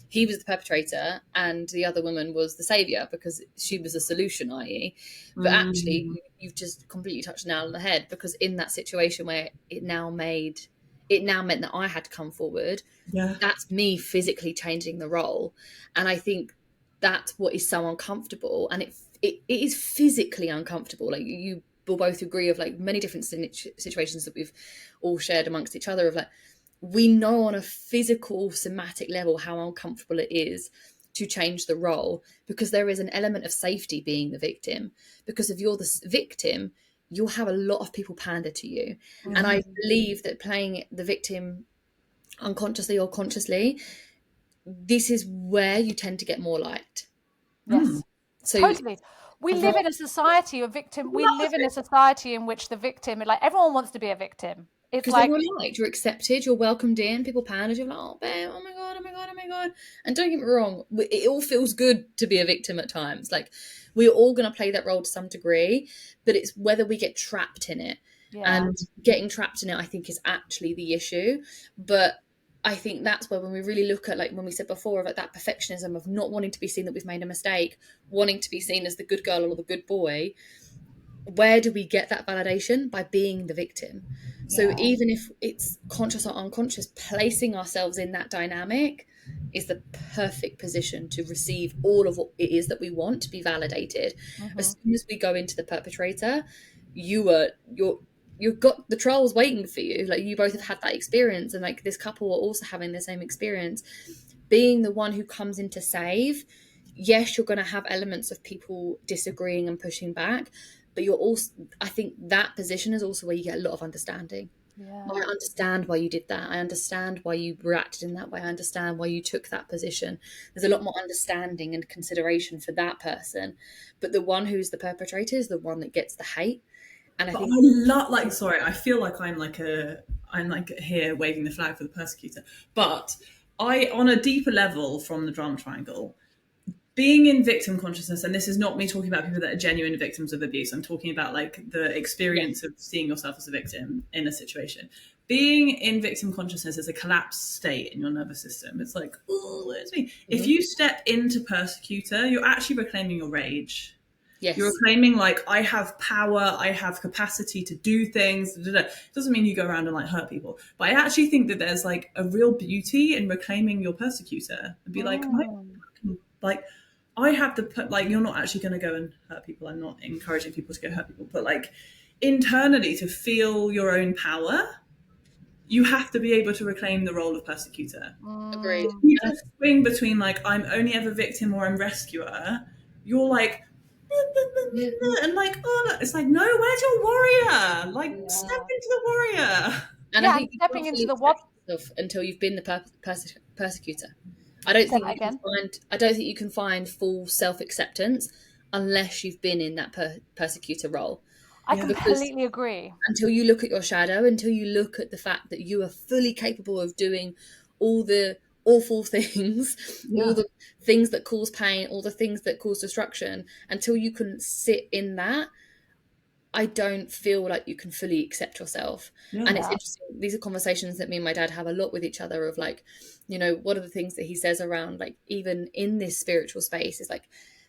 He was the perpetrator, and the other woman was the saviour because she was the solution, i.e. But actually, you've just completely touched the nail on the head, because in that situation where it now meant that I had to come forward, that's me physically changing the role. And I think that's what is so uncomfortable, and it is physically uncomfortable. Like, you will both agree of like many different situations that we've all shared amongst each other of like, we know on a physical somatic level how uncomfortable it is to change the role, because there is an element of safety being the victim, because if you're the victim, you'll have a lot of people pander to you. And I believe that playing the victim unconsciously or consciously, this is where you tend to get more liked. Yes. So totally. We live in a society of victim. We live in a society in which the victim, like, everyone wants to be a victim. It's like, you're liked, you're accepted, you're welcomed in, people pander, you're like, oh babe, oh my god, oh my god, oh my god. And don't get me wrong, it all feels good to be a victim at times. Like, we're all going to play that role to some degree, but it's whether we get trapped in it. And getting trapped in it, I think, is actually the issue. But I think that's where, when we really look at, like, when we said before, of like that perfectionism of not wanting to be seen that we've made a mistake, wanting to be seen as the good girl or the good boy, where do we get that validation? By being the victim. So even if it's conscious or unconscious, placing ourselves in that dynamic is the perfect position to receive all of what it is that we want to be validated. As soon as we go into the perpetrator, you've got the trolls waiting for you. Like, you both have had that experience, and like this couple are also having the same experience. Being the one who comes in to save, yes, you're going to have elements of people disagreeing and pushing back, but you're also, I think that position is also where you get a lot of understanding. I understand why you did that. I understand why you reacted in that way. I understand why you took that position. There's a lot more understanding and consideration for that person. But the one who's the perpetrator is the one that gets the hate. And I feel like I'm here waving the flag for the persecutor. But on a deeper level from the drama triangle, being in victim consciousness, and this is not me talking about people that are genuine victims of abuse, I'm talking about like the experience of seeing yourself as a victim in a situation. Being in victim consciousness is a collapsed state in your nervous system. It's like, oh, it's me. If you step into persecutor, you're actually reclaiming your rage. Yes. You're claiming like, I have power, I have capacity to do things. Da, da, da. Doesn't mean you go around and like hurt people. But I actually think that there's like a real beauty in reclaiming your persecutor and be like, like I have the, like, you're not actually going to go and hurt people. I'm not encouraging people to go hurt people, but like internally to feel your own power, you have to be able to reclaim the role of persecutor. Agreed. You just swing between like, I'm only ever victim or I'm rescuer. You're like, and like, oh, it's like, no, where's your warrior? Like, step into the warrior. And Yeah, I think you stepping can't into fully the what? accept yourself until you've been the persecutor. I don't Say think that you can again. find. I don't think you can find full self-acceptance unless you've been in that persecutor role. I Yeah. completely agree. Until you look at your shadow, until you look at the fact that you are fully capable of doing all the awful things, all the things that cause pain, all the things that cause destruction, until you can sit in that, I don't feel like you can fully accept yourself. And it's interesting. These are conversations that me and my dad have a lot with each other of like, you know, what are the things that he says around like, even in this spiritual space is like,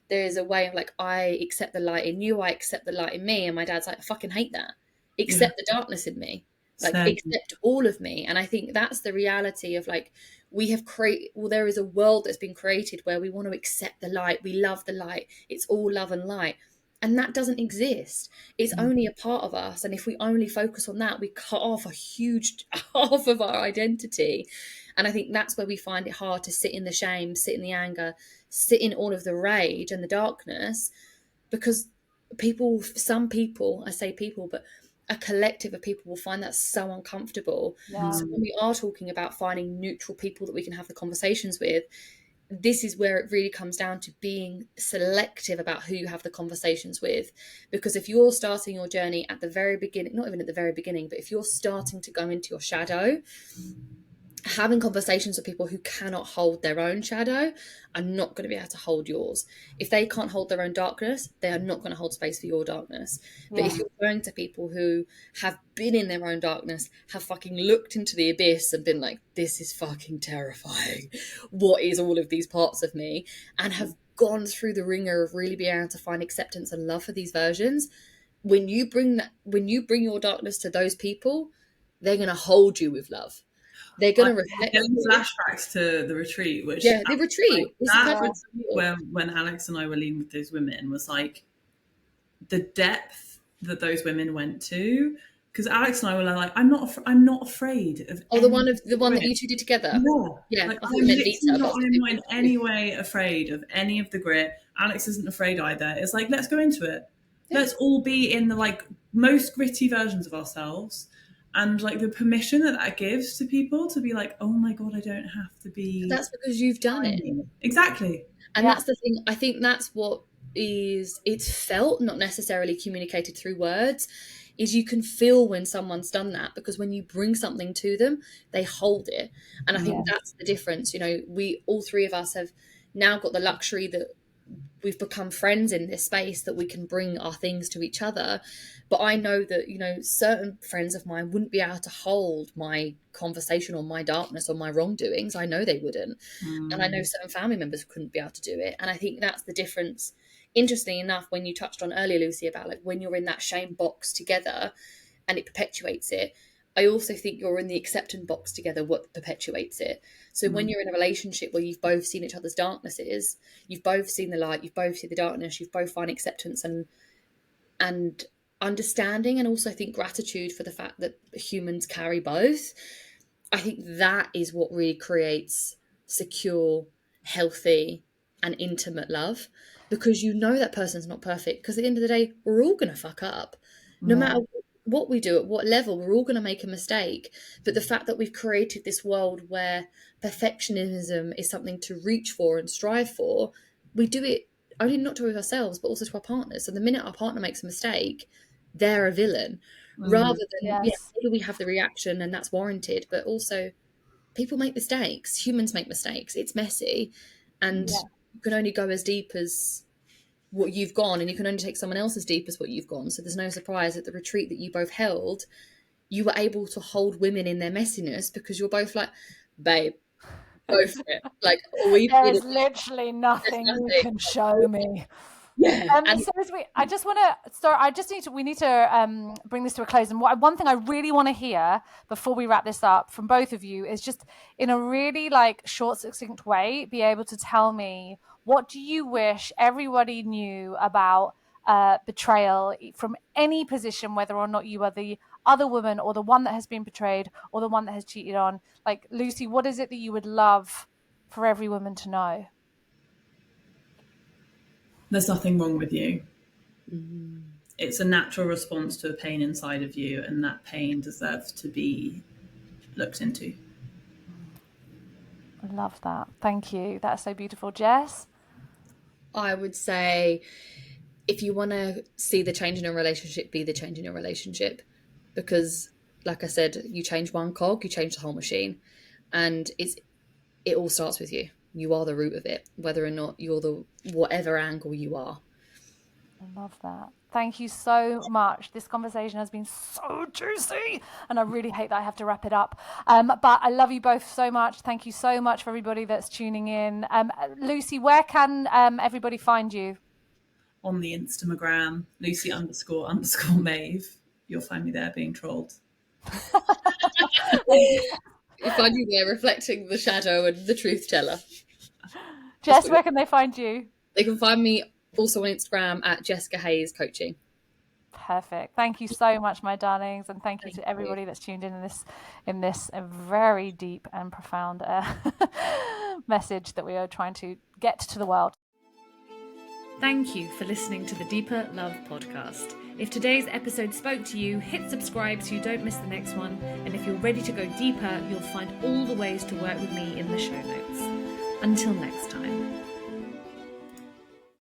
there is a way of like, I accept the light in you, I accept the light in me. And my dad's like, I fucking hate that. Accept the darkness in me. Like, accept all of me. And I think that's the reality of like, we have created, well, there is a world that's been created where we want to accept the light. We love the light. It's all love and light. And that doesn't exist. It's only a part of us. And if we only focus on that, we cut off a huge half of our identity. And I think that's where we find it hard to sit in the shame, sit in the anger, sit in all of the rage and the darkness, because some people, I say people, but a collective of people will find that so uncomfortable. So when we are talking about finding neutral people that we can have the conversations with, this is where it really comes down to being selective about who you have the conversations with. Because if you're starting your journey at the very beginning, not even at the very beginning, but if you're starting to go into your shadow, having conversations with people who cannot hold their own shadow are not going to be able to hold yours. If they can't hold their own darkness, they are not going to hold space for your darkness. But if you're going to people who have been in their own darkness, have fucking looked into the abyss and been like, this is fucking terrifying, what is all of these parts of me, and have gone through the ringer of really being able to find acceptance and love for these versions, when you bring your darkness to those people, they're going to hold you with love. They're going to reflect. Getting flashbacks to the retreat, which the retreat. When Alex and I were leading with those women, was like the depth that those women went to. Because Alex and I were like, I'm not afraid of. Oh, the one that you two did together. Yeah. Like, I'm not in any way afraid of any of the grit. Alex isn't afraid either. It's like, let's go into it. Yeah. Let's all be in the like most gritty versions of ourselves. And like the permission that gives to people to be like, oh my God, I don't have to be. But that's because you've done it. Exactly. And that's the thing. I think that's what it's felt, not necessarily communicated through words, is you can feel when someone's done that, because when you bring something to them, they hold it. And I think that's the difference. You know, all three of us have now got the luxury that we've become friends in this space, that we can bring our things to each other. But I know that, you know, certain friends of mine wouldn't be able to hold my conversation or my darkness or my wrongdoings. I know they wouldn't. And I know certain family members couldn't be able to do it. And I think that's the difference. Interestingly enough, when you touched on earlier, Lucy, about like when you're in that shame box together and it perpetuates it, I also think you're in the acceptance box together, what perpetuates it. So when you're in a relationship where you've both seen each other's darknesses, you've both seen the light, you've both seen the darkness, you've both find acceptance and understanding, and also think gratitude for the fact that humans carry both. I think that is what really creates secure, healthy, and intimate love, because you know that person's not perfect, because at the end of the day, we're all going to fuck up. No matter what we do, at what level, we're all going to make a mistake. But the fact that we've created this world where perfectionism is something to reach for and strive for, we do it only not to ourselves, but also to our partners. So the minute our partner makes a mistake, they're a villain, rather than, maybe we have the reaction and that's warranted, but also people make mistakes. Humans make mistakes. It's messy. And you can only go as deep as what you've gone, and you can only take someone else as deep as what you've gone. So there's no surprise at the retreat that you both held, you were able to hold women in their messiness, because you're both like, babe, go for it. Like, there's literally nothing you can show me. Yeah. And So we need to bring this to a close. And one thing I really want to hear before we wrap this up from both of you is just in a really like short, succinct way, be able to tell me, what do you wish everybody knew about betrayal from any position, whether or not you are the other woman or the one that has been betrayed or the one that has cheated on? Like, Lucy, what is it that you would love for every woman to know? There's nothing wrong with you. mm, It's a natural response to a pain inside of you, and that pain deserves to be looked into. I love that. Thank you. That's so beautiful. Jess? I would say, if you want to see the change in a relationship, be the change in your relationship. Because, like I said, you change one cog, you change the whole machine. And it all starts with you. You are the root of it, whether or not you're the whatever angle you are. I love that. Thank you so much. This conversation has been so juicy, and I really hate that I have to wrap it up. But I love you both so much. Thank you so much for everybody that's tuning in. Lucy, where can everybody find you? On the Instagram, Lucy__Maeve. You'll find me there being trolled. You find you there reflecting the shadow and the truth teller. Jess, where can they find you? They can find me also on Instagram at Jessica Hayes Coaching. Perfect. Thank you so much, my darlings, and thank you to everybody that's tuned in this very deep and profound message that we are trying to get to the world. Thank you for listening to the Deeper Love podcast. If today's episode spoke to you, hit subscribe so you don't miss the next one. And if you're ready to go deeper, you'll find all the ways to work with me in the show notes. Until next time.